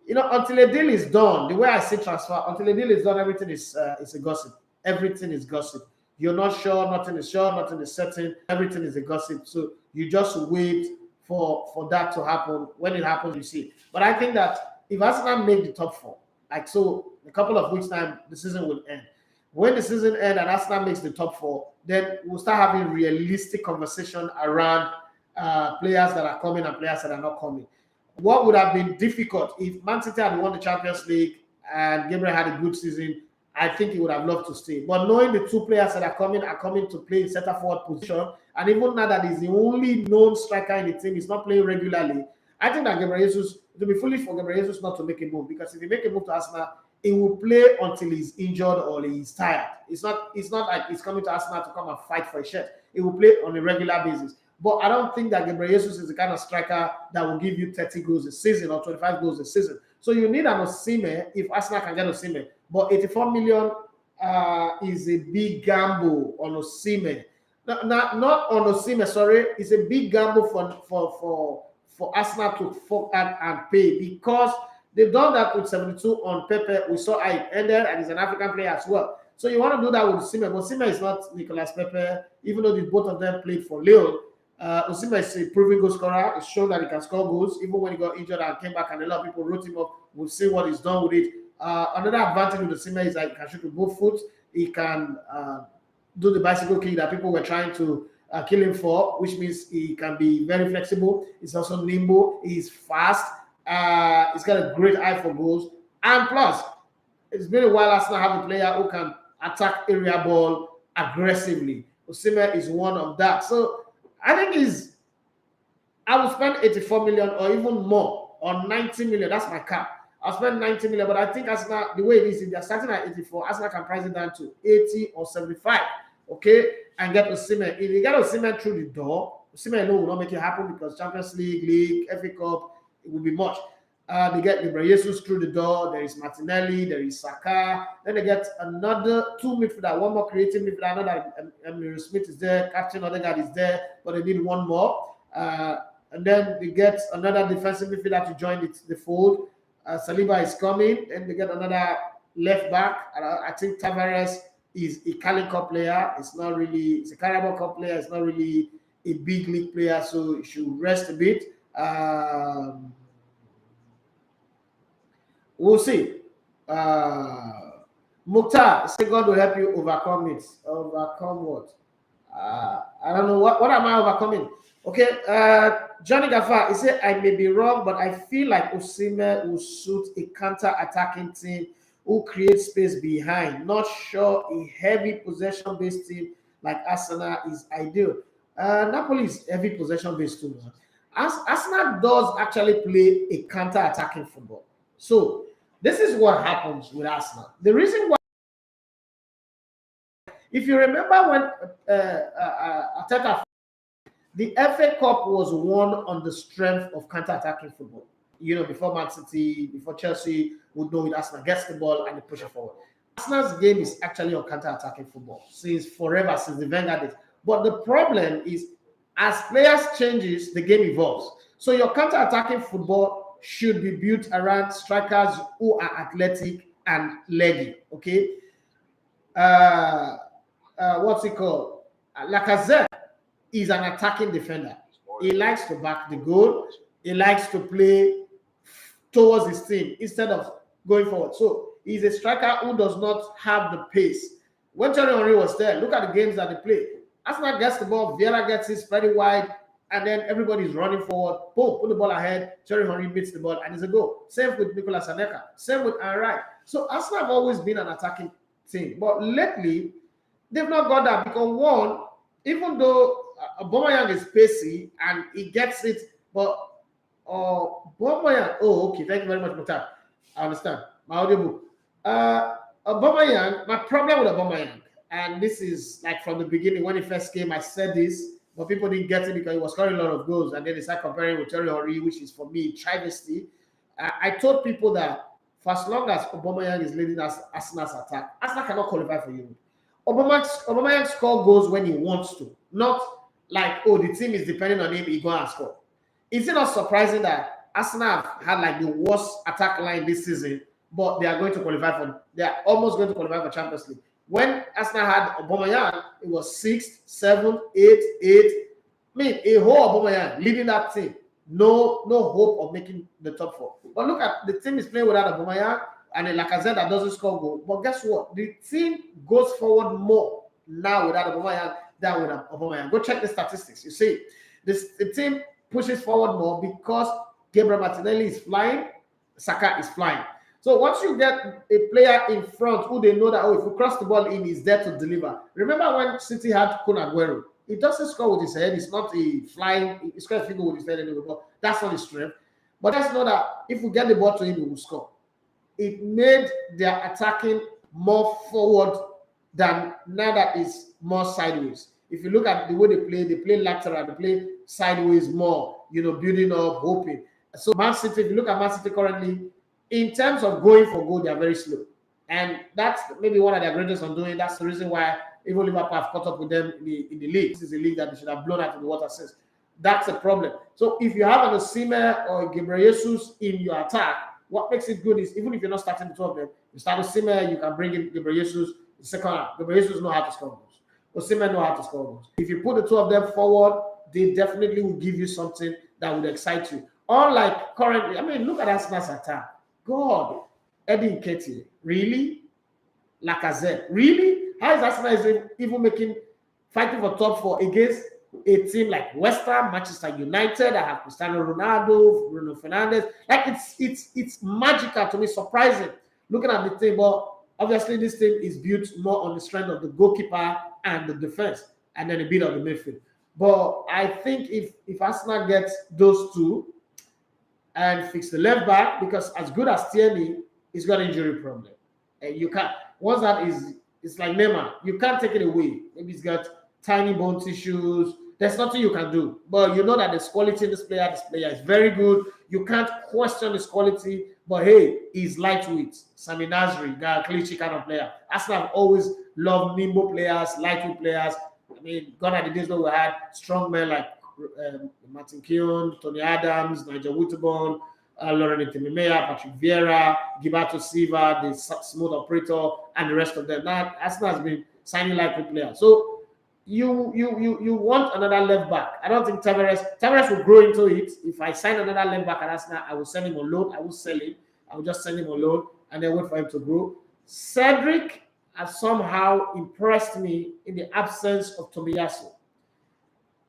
Until a deal is done, the way I see transfer, until a deal is done, everything is a gossip. Everything is gossip. You're not sure, nothing is certain, everything is a gossip. So you just wait for that to happen. When it happens, you see. But I think that if Arsenal make the top 4, like so, a couple of weeks' time, the season will end. When the season ends and Arsenal makes the top 4, then we'll start having realistic conversation around players that are coming and players that are not coming. What would have been difficult if Man City had won the Champions League and Gabriel had a good season? I think he would have loved to stay. But knowing the 2 players that are coming to play in center forward position, and even now that he's the only known striker in the team, he's not playing regularly. I think that Gabriel Jesus, it will be foolish for Gabriel Jesus not to make a move, because if he make a move to Arsenal, he will play until he's injured or he's tired. It's not like he's coming to Arsenal to come and fight for a shirt. He will play on a regular basis. But I don't think that Gabriel Jesus is the kind of striker that will give you 30 goals a season or 25 goals a season. So you need an Osimhen if Arsenal can get Osimhen. But 84 million is a big gamble on Osimhen. Not on Osimhen, sorry. It's a big gamble for Arsenal to fuck out and pay, because they've done that with 72 on Pepe. We saw how it ended, and he's an African player as well. So you want to do that with Osimhen, but Osimhen is not Nicolas Pepe, even though both of them played for Lyon. Osimhen is a proven goal scorer. It's shown that he can score goals, even when he got injured and came back, and a lot of people wrote him off. We'll see what he's done with it. Another advantage with Osimhen is that he can shoot with both foot. He can do the bicycle kick that people were trying to kill him for, which means he can be very flexible. He's also nimble. He's fast. He's got a great eye for goals. And plus, it's been a while Arsenal have a player who can attack area ball aggressively. Osimhen is one of that. So I think I will spend 84 million or even more, or 90 million. That's my cap. I'll spend 90 million, but I think Arsenal, the way it is, if they're starting at 84, Arsenal can price it down to 80 or 75, okay, and get Osimhen. If you get Osimhen through the door, Osimhen alone will not make it happen, because Champions League, FA Cup, it will be much. They get Gabriel Jesus through the door. There is Martinelli, there is Saka. Then they get another 2 midfielder, one more creative midfielder. I know that Emre Smith is there, Captain Odegaard is there, but they need one more. And then they get another defensive midfielder to join the fold. Saliba is coming. Then they get another left back. I think Tavares is a Carling Cup player. It's a Carabao Cup player. It's not really a big league player, so he should rest a bit. We'll see. Mukhtar, say God will help you overcome it. Overcome what? I don't know. What am I overcoming? Okay. Johnny Gafar, he said, I may be wrong, but I feel like Osimhen will suit a counter-attacking team who creates space behind. Not sure a heavy possession-based team like Arsenal is ideal. Napoli is heavy possession-based too. Arsenal does actually play a counter-attacking football. So this is what happens with Arsenal. The reason why, if you remember when Arteta, the FA Cup was won on the strength of counter-attacking football. before Man City, before Chelsea would know it, Arsenal gets the ball and they push it forward. Arsenal's game is actually on counter-attacking football since forever, since the Wenger days. But the problem is, as players changes, the game evolves. So your counter-attacking football should be built around strikers who are athletic and leggy. Okay. What's it called? Lacazette is an attacking defender. He likes to back the goal. He likes to play towards his team instead of going forward. So he's a striker who does not have the pace. When Thierry Henry was there, look at the games that they play. Arsenal gets the ball, Vieira gets it, spread it wide, and then everybody's running forward. Boom, put the ball ahead. Thierry Henry beats the ball, and it's a goal. Same with Nicolas Anelka. Same with Eintracht. So Arsenal have always been an attacking team. But lately, they've not got that because, one, even though Aubameyang is pacey and he gets it, but Aubameyang, okay, thank you very much, Mutar. I understand. My audiobook. Aubameyang, my problem with Aubameyang, and this is like from the beginning when he first came, I said this, but people didn't get it because he was scoring a lot of goals, and then they started comparing with Thierry Henry, which is for me travesty. I told people that for as long as Aubameyang is leading Arsenal's attack, Arsenal cannot qualify for Europe. Aubameyang score goals when he wants to, not like, oh, the team is depending on him, he go and score. Is it not surprising that Arsenal had like the worst attack line this season, but they are almost going to qualify for Champions League? When Arsenal had Aubameyang, it was 6th, 7th, 8th, 8th. I mean, a whole Aubameyang leading that team. No hope of making the top 4. But look at the team is playing without Aubameyang and a Lacazette that doesn't score goal. But guess what? The team goes forward more now without Aubameyang than with Aubameyang. Go check the statistics. You see, the team pushes forward more because Gabriel Martinelli is flying, Saka is flying. So once you get a player in front who they know that, oh, if we cross the ball in, he's there to deliver. Remember when City had Kun Aguero? He doesn't score with his head. It's not a flying. He scores a finger with his head anyway. But that's not his strength. But let's know that if we get the ball to him, he will score. It made their attacking more forward than now that is more sideways. If you look at the way they play lateral, they play sideways more, building up, hoping. So Man City, if you look at Man City currently, in terms of going for goal, they are very slow. And that's maybe one of their greatest on doing. That's the reason why even Liverpool have caught up with them in the league. This is a league that they should have blown out of the water since. That's a problem. So if you have an Osimhen or Gabriel Jesus in your attack, what makes it good is even if you're not starting the two of them, you start Osimhen, you can bring in Gabriel Jesus the second half. Gabriel Jesus know how to score goals. Osimhen know how to score goals. If you put the two of them forward, they definitely will give you something that would excite you. Unlike currently, I mean, look at Arsenal's attack. God, Eddie Nketiah, really? Lacazette, really? How is Arsenal even fighting for top 4 against a team like West Ham, Manchester United that have Cristiano Ronaldo, Bruno Fernandes? Like it's magical to me, surprising. Looking at the table, obviously this team is built more on the strength of the goalkeeper and the defense, and then a bit of the midfield. But I think if Arsenal gets those two and fix the left back, because as good as Tierney, he's got an injury problem. And you can't, once that is, it's like Neymar, you can't take it away. Maybe he's got tiny bone tissues. There's nothing you can do. But you know that there's quality in this player. This player is very good. You can't question his quality. But hey, he's lightweight. Sami Nasri, Clichy kind of player. Arsenal have always loved nimble players, lightweight players. I mean, gone are the days where we had strong men like Martin Keown, Tony Adams, Nigel Wooterborn, Laurent Temimea, Patrick Vieira, Gilberto Silva, the smooth operator, and the rest of them. Now, Arsenal has been signing lightweight players. So you want another left back. I don't think Tavares will grow into it. If I sign another left back at Arsenal, I will send him on loan. I will sell him. I will just send him on loan and then wait for him to grow. Cedric has somehow impressed me in the absence of Tomiyasu.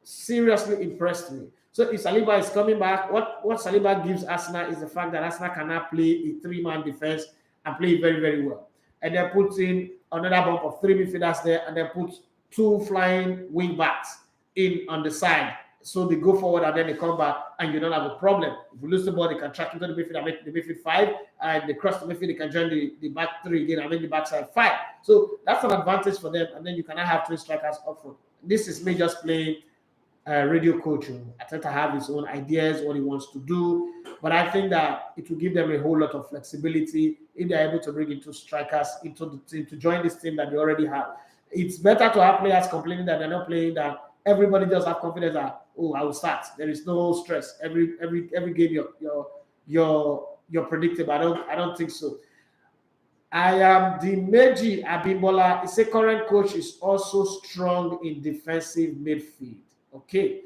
Seriously impressed me. So if Saliba is coming back, what Saliba gives Arsenal is the fact that Arsenal cannot play a 3-man defense and play very, very well. And then put in another bump of 3 midfielders there, and then put 2 flying wing backs in on the side. So they go forward and then they come back, and you don't have a problem. If you lose the ball, they can track into the midfield and make the midfield 5, and they cross the midfield, they can join the back 3 again and make the backside 5. So that's an advantage for them, and then you cannot have 3 strikers up front. This is me just playing radio coach. Arteta have his own ideas, what he wants to do, but I think that it will give them a whole lot of flexibility if they're able to bring into strikers into the team to join this team that they already have. It's better to have players complaining that they're not playing, that everybody just have confidence that, oh, I will start. There is no stress. Every game you're predictable. I don't think so. I am the Meji Abimbola. Is a current coach is also strong in defensive midfield. Okay.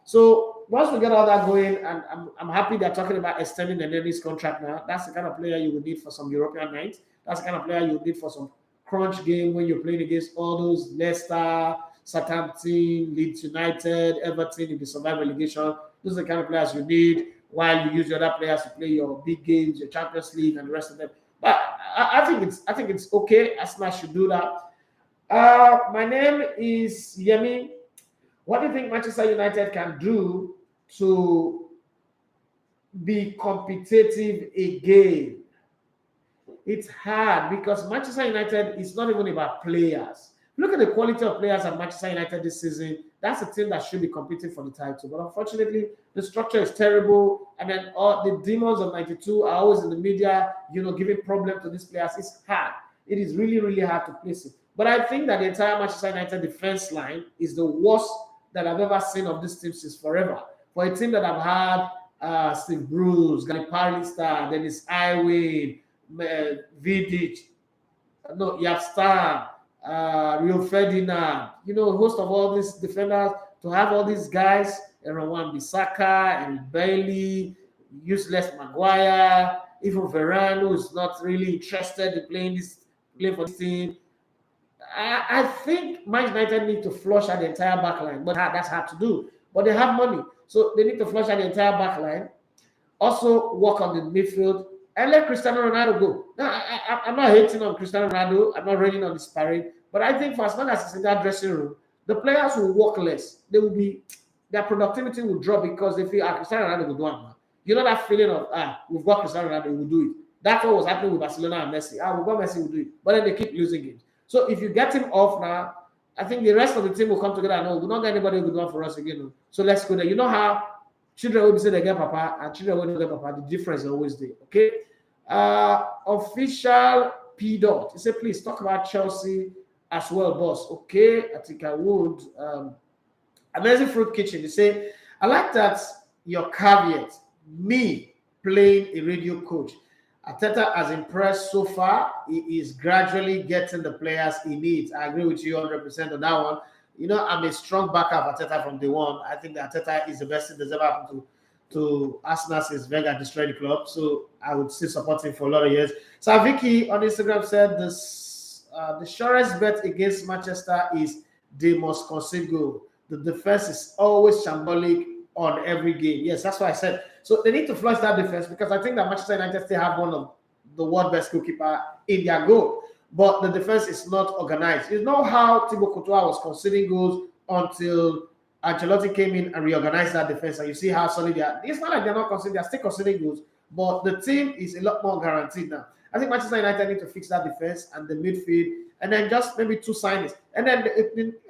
So once we get all that going, and I'm happy they're talking about extending Neneni's contract now. That's the kind of player you would need for some European nights. That's the kind of player you would need for some crunch game when you're playing against all those Leicester, Southampton, Leeds United, Everton in the survival relegation. Those are the kind of players you need while you use the other players to play your big games, your Champions League, and the rest of them. But I think it's okay. Arsenal should do that. My name is Yemi. What do you think Manchester United can do to be competitive again? It's hard because Manchester United is not even about players. Look at the quality of players at Manchester United this season. That's a team that should be competing for the title. But unfortunately, the structure is terrible. And then all the demons of 92 are always in the media, giving problem to these players. It's hard. It is really, really hard to place it. But I think that the entire Manchester United defense line is the worst that I've ever seen of this team since forever. For a team that I've had Steve Bruce, Gary Pallister, Dennis Iwin, Vidic, Yapstar, Rio Ferdinand, host of all these defenders, to have all these guys, Aaron Wan-Bissaka, and Bailey, useless Maguire, even Varane, who is not really interested in playing for this team. I think Man United need to flush out the entire back line, but that's hard to do. But they have money, so they need to flush out the entire back line. Also work on the midfield and let Cristiano Ronaldo go. Now, I'm not hating on Cristiano Ronaldo. I'm not raining on this parade. But I think for as long as it's in that dressing room, the players will work less. Their productivity will drop because they feel, Cristiano Ronaldo will do it. You know that feeling of, we've got Cristiano Ronaldo, we'll do it. That's what was happening with Barcelona and Messi. We've got Messi, we'll do it. But then they keep losing games. So if you get him off now, I think the rest of the team will come together and know we're not get anybody who will do it for us again. So let's go there. You know how children will say they get papa and children will get papa. The difference is always there. Okay. Official P. Dot. He said, please talk about Chelsea as well, boss. Okay, I think I would. Amazing Fruit Kitchen. They say, I like that your caveat, me playing a radio coach. Arteta has impressed so far. He is gradually getting the players he needs. I agree with you 100% on that one. I'm a strong backer of Arteta from day one. I think that Arteta is the best thing that's ever happened to Arsenal since Wenger destroyed the club. So I would still support him for a lot of years. So Vicky on Instagram said the surest bet against Manchester is they must concede goal. The defense is always shambolic on every game. Yes, that's what I said. So they need to flush that defense because I think that Manchester United still have one of the world best goalkeeper in their goal. But the defense is not organized. You know how Thibaut Courtois was conceding goals until Ancelotti came in and reorganized that defense, and you see how solid they are. It's not like they're not conceding; they're still conceding goals, but the team is a lot more guaranteed now. I think Manchester United need to fix that defense and the midfield, and then just maybe 2 signings. And then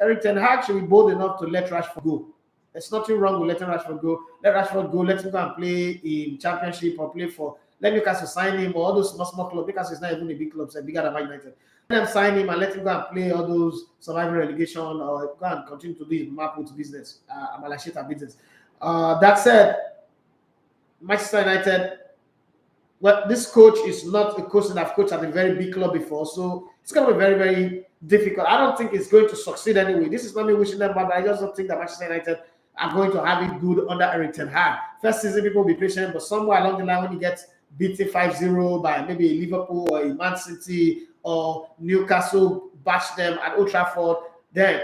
Erik ten Hag should be bold enough to let Rashford go. There's nothing wrong with letting Rashford go. Let Rashford go. Let him go and play in Championship or play for. Let Newcastle sign him or all those small clubs. Newcastle is not even a big club, so bigger than Man United. Let them sign him and let him go and play all those survival relegation or go and continue to do his Maputo business, Amalashita business. That said, Manchester United, well, this coach is not a coach that I've coached at a very big club before, so it's going to be very, very difficult. I don't think it's going to succeed anyway. This is not me wishing them bad, but I just don't think that Manchester United are going to have it good under Erik ten Hag. First season, people will be patient, but somewhere along the line, when you get beaten 5-0 by maybe a Liverpool or a Man City or Newcastle bash them at Old Trafford, then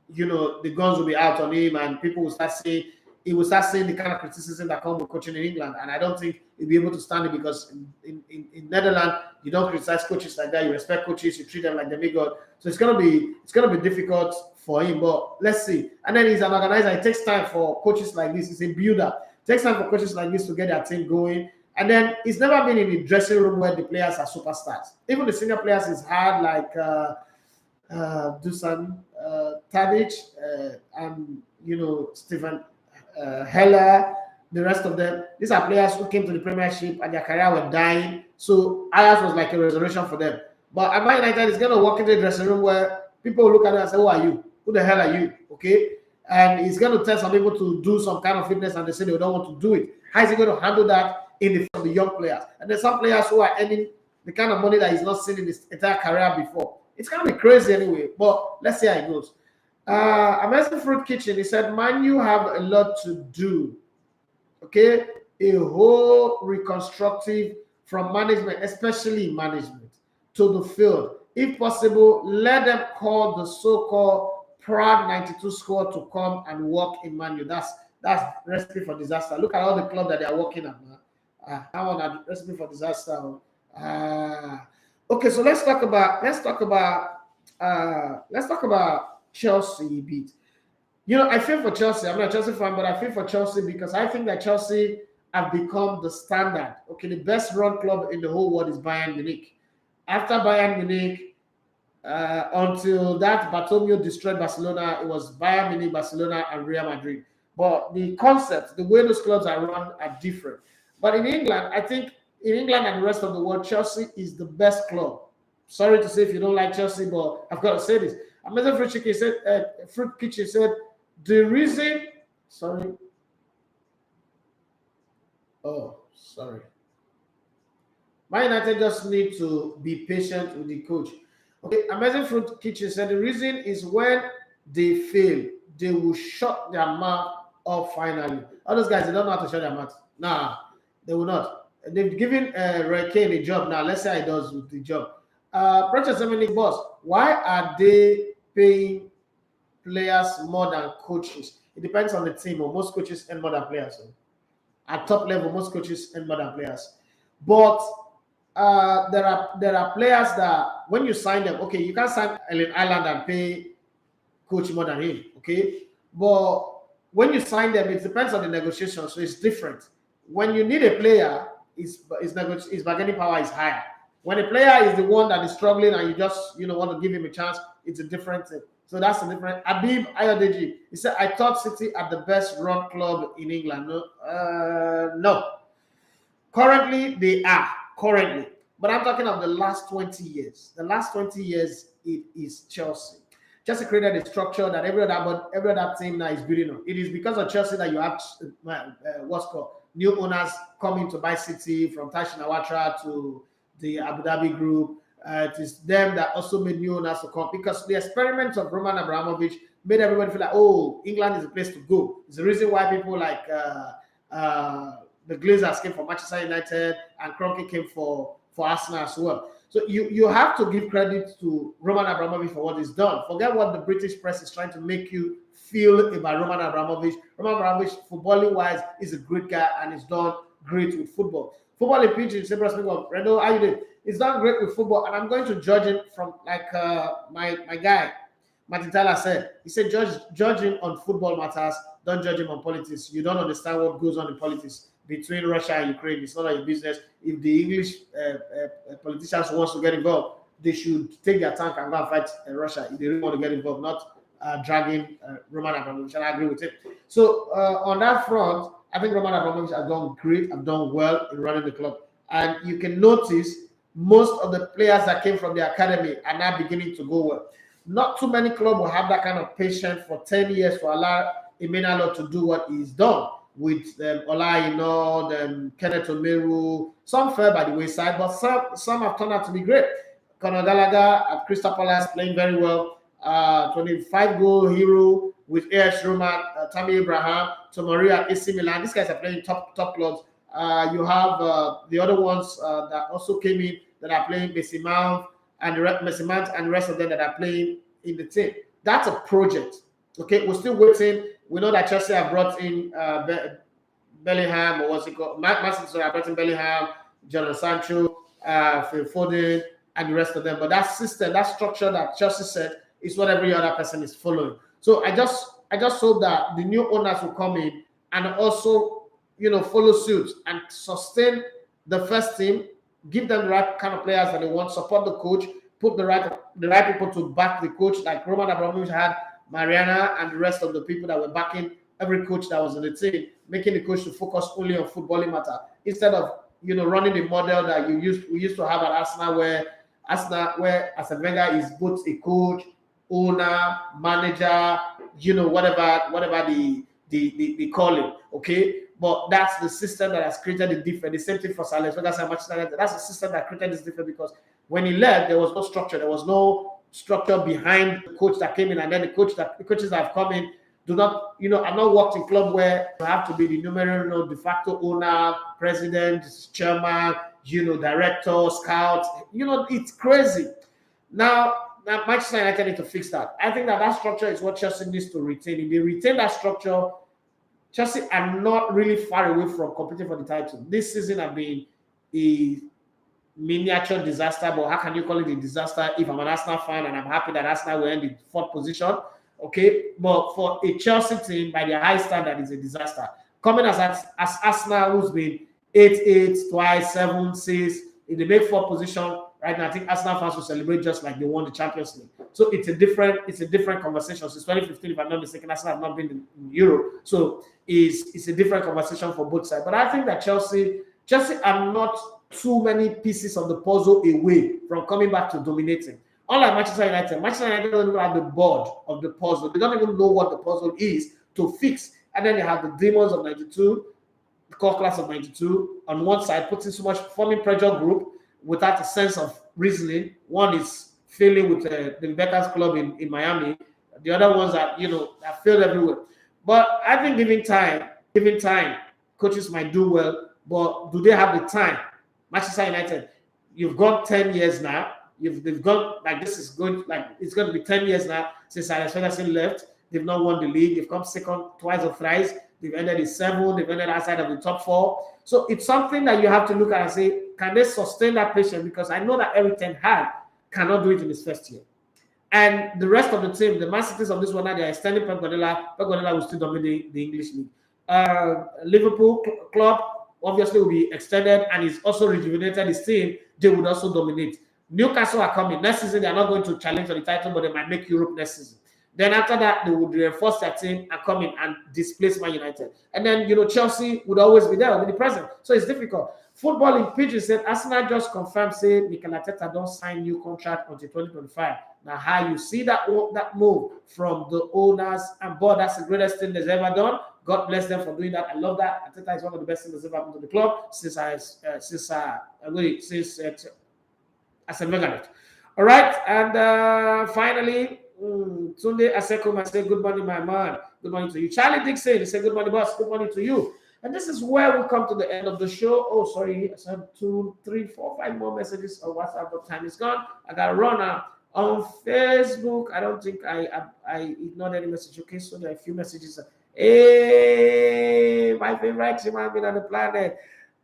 the guns will be out on him and people will start saying the kind of criticism that comes with coaching in England. And I don't think he'll be able to stand it because in Netherlands you don't criticize coaches like that. You respect coaches, you treat them like they're God. So it's gonna be difficult for him. But let's see. And then he's an organizer. It takes time for coaches like this. He's a builder. It takes time for coaches like this to get their team going. And then he's never been in the dressing room where the players are superstars. Even the senior players is hard, like Dusan Tadic and Stephen Heller, the rest of them. These are players who came to the Premiership and their career were dying. So Ajax was like a resurrection for them. But at Man United is going to walk into the dressing room where people will look at him and say, "Who are you? Who the hell are you?" Okay, and he's going to tell some people to do some kind of fitness, and they say they don't want to do it. How is he going to handle that in the front of the young players? And there's some players who are earning the kind of money that he's not seen in his entire career before. It's going to be crazy anyway. But let's see how it goes. Amazing Fruit Kitchen, he said, "Man, you have a lot to do. Okay, a whole reconstructive from management, especially management, to the field. If possible, let them call the so-called Prague 92 squad to come and work in Manu. That's recipe for disaster. Look at all the clubs that they are working at now. That one a recipe for disaster. Okay, so let's talk about Chelsea beat. I feel for Chelsea. I'm not a Chelsea fan, but I feel for Chelsea because I think that Chelsea have become the standard. Okay, the best run club in the whole world is Bayern Munich. After Bayern Munich, until that Bartomeu destroyed Barcelona, it was Bayern Munich, Barcelona, and Real Madrid. But the concept, the way those clubs are run are different. But in England, I think in England and the rest of the world, Chelsea is the best club. Sorry to say if you don't like Chelsea, but I've got to say this. Amazing Fruit Kitchen said, the reason, sorry. Oh, sorry. Man United just need to be patient with the coach. Okay, Amazing Fruit Kitchen said the reason is when they fail, they will shut their mouth up finally. All those guys, they don't know how to shut their mouth. Nah, they will not. They've given Roy Keane a job now. Let's see how he does with the job. Precious Dominic Boss, why are they paying players more than coaches? It depends on the team. Or most coaches earn more than players. So at top level, most coaches earn more than players. But there are players that when you sign them, okay, you can't sign Ellen Ireland and pay coach more than him, okay? But when you sign them, it depends on the negotiation, so it's different. When you need a player, his bargaining power is higher. When a player is the one that is struggling and you just want to give him a chance, it's a different thing. So that's a different. Habib Ayodeji, he said, I thought City are the best run club in England. No. Currently, they are. Currently. But I'm talking of the last 20 years. The last 20 years, it is Chelsea. Chelsea created a structure that every other team now is building on. It is because of Chelsea that you have what's called new owners coming to buy City, from Tash Nawatra to the Abu Dhabi group. It is them that also made new owners to come, because the experiment of Roman Abramovich made everybody feel like, oh, England is the place to go. It's the reason why people like the Glazers came for Manchester United and Kroenke came for Arsenal as well. So you have to give credit to Roman Abramovich for what he's done. Forget what the British press is trying to make you feel about Roman Abramovich. Roman Abramovich, footballing wise, is a great guy and he's done great with football. Football in Pigeon, Rendo, how you doing? He's done great with football, and I'm going to judge him from like my guy, Martin Tyler said. He said, judge him on football matters, don't judge him on politics. You don't understand what goes on in politics between Russia and Ukraine. It's not your business. If the English politicians want to get involved, they should take their tank and go and fight Russia if they really want to get involved, not dragging Roman Abramovich. And I agree with it. So on that front, I think Roman Abramovich has done great and done well in running the club. And you can notice most of the players that came from the academy are now beginning to go well. Not too many clubs will have that kind of patience for 10 years to allow Emmanuel to do what he's done with Olaino, Kenneth Omeru. Some fell by the wayside, but some have turned out to be great. Conor Gallagher at Crystal Palace playing very well. 25-goal hero with AS Roma, Tammy Abraham, Tomori at AC Milan. These guys are playing top clubs. You have the other ones that also came in that are playing Messi Mount and the rest of them that are playing in the team. That's a project. Okay, we're still waiting. We know that Chelsea have brought in Bellingham, or what's it called? Manchester have brought in Bellingham, Jadon Sancho, Phil Foden, and the rest of them. But that system, that structure that Chelsea said is what every other person is following. So I just hope that the new owners will come in and also follow suit and sustain the first team, give them the right kind of players that they want, support the coach, put the right people to back the coach, like Roman Abramovich had Mariana and the rest of the people that were backing every coach that was in the team, making the coach to focus only on footballing matter instead of running the model that we used to have at Arsenal, where Arsene Wenger is both a coach, owner, manager, whatever the call it, okay? But that's the system that has created the difference. The same thing for Alex Ferguson and Manchester United. That's the system that created this difference, because when he left, there was no structure. There was no structure behind the coach that came in, and then the coaches that have come in do not, I've not worked in club where you have to be the numerical, de facto owner, president, chairman, director, scout. It's crazy. Now Manchester United need to fix that. I think that structure is what Chelsea needs to retain. If they retain that structure, Chelsea are not really far away from competing for the title. This season has been a miniature disaster, but how can you call it a disaster if I'm an Arsenal fan and I'm happy that Arsenal will end in 4th position? Okay, but for a Chelsea team, by their high standard, is a disaster. Coming as Arsenal, who's been 8-8 twice, 7-6, if they make 4th position right now, I think Arsenal fans will celebrate just like they won the Champions League. So it's a different conversation. Since 2015, if I'm not mistaken, Arsenal have not been in Europe. So it's a different conversation for both sides. But I think that Chelsea are not too many pieces of the puzzle away from coming back to dominating. Unlike Manchester United don't even have the board of the puzzle. They don't even know what the puzzle is to fix. And then they have the demons of 92, the core class of 92, on one side, putting so much forming pressure group without a sense of reasoning. One is failing with the Becca's club in Miami. The other ones that that failed everywhere. But I think given time, coaches might do well. But do they have the time? Manchester United, you've got 10 years now. They've gone like this is going like it's going to be 10 years now since Alex Ferguson left. They've not won the league. They've come second twice or thrice. They've ended in 7. They've ended outside of the top 4. So it's something that you have to look at and say, can they sustain that patience? Because I know that Eric Ten Hag cannot do it in his first year. And the rest of the team, the Man Cities of this one, they are extending Pep Guardiola. Pep Guardiola will still dominate the English league. Liverpool club obviously will be extended, and he's also rejuvenated his team. They would also dominate. Newcastle are coming. Next season, they are not going to challenge for the title, but they might make Europe next season. Then after that, they would reinforce their team and come in and displace Man United. And then, Chelsea would always be there, would be present. So it's difficult. Football in Pigeon said, Arsenal just confirmed, say, Mikel Arteta don't sign new contract until 2025. Now, how you see that move from the owners and board, that's the greatest thing they've ever done. God bless them for doing that. I love that. Arteta is one of the best things that's ever happened to the club since Arsene Wenger left. All right, and finally, Tunde Aseko say good morning, my man. Good morning to you. Charlie Dixon, he said good morning, boss. Good morning to you. And this is where we come to the end of the show. Oh, sorry, I said 2, 3, 4, 5 more messages on WhatsApp, but time is gone. I got to run now. On Facebook, I don't think I ignored any message. Okay, so there are a few messages. Hey, my favorite human being on the planet.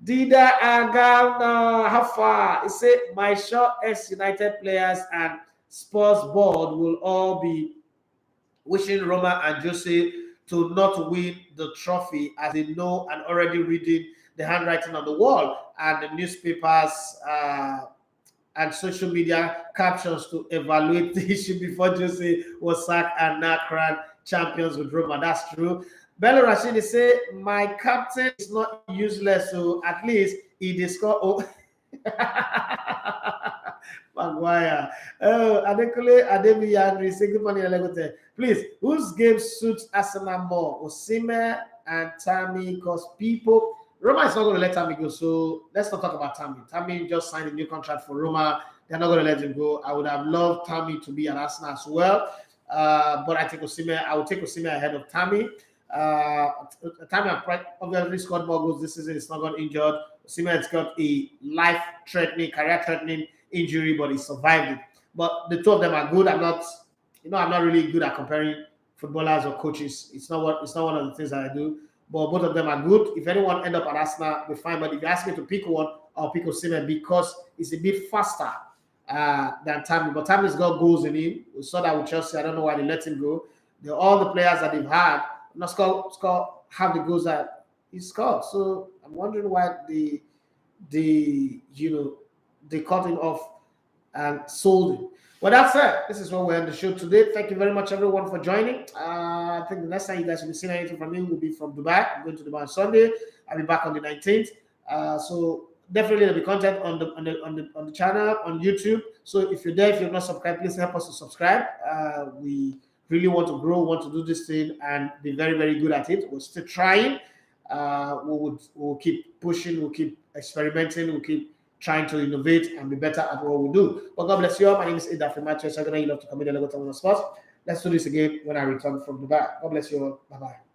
Dida Agana, how far? He said, my sure ex-United players and Spurs board will all be wishing Roma and Jose to not win the trophy, as they know and already reading the handwriting on the wall and the newspapers and social media captions to evaluate the issue before Jose was sacked and now crowned champions with Roma. That's true. Bello Rashidi say, my captain is not useless, so at least he did score. Oh. Maguire. Oh, Adekule Ademi Yandri say good morning, Alegote. Please, whose game suits Arsenal more, Osimhen and Tammy? Because people, Roma is not going to let Tammy go, so let's not talk about Tammy. Tammy just signed a new contract for Roma. They're not going to let him go. I would have loved Tammy to be at Arsenal as well, but I would take Osimhen ahead of Tammy. Tammy obviously scored more goals this season. He's not got injured. Osimhen has got a life-threatening, career-threatening injury, but he survived it. But the two of them are good. I'm not really good at comparing footballers or coaches. It's not one of the things that I do. But both of them are good. If anyone end up at Arsenal, we're fine. But if you ask me to pick one, I'll pick Osimhen because he's a bit faster than Tammy. But Tammy's got goals in him. We saw that with Chelsea. I don't know why they let him go. All the players that they've had not score half the goals that he scored. So I'm wondering why they cut him off and sold it. Well, that's it. This is what we're on the show today. Thank you very much, everyone, for joining. I think the next time you guys will be seeing anything from me will be from Dubai. I'm going to Dubai on Sunday. I'll be back on the 19th. So definitely there'll be content on the channel on YouTube. So if you're there, if you're not subscribed, please help us to subscribe. We really want to grow, want to do this thing, and be very, very good at it. We're still trying. We'll keep pushing. We'll keep experimenting. We'll keep trying to innovate and be better at what we do. But God bless you all. My name is Ida Fimatches. I know you love to come in and go to sports. Let's do this again when I return from Dubai. God bless you all. Bye-bye.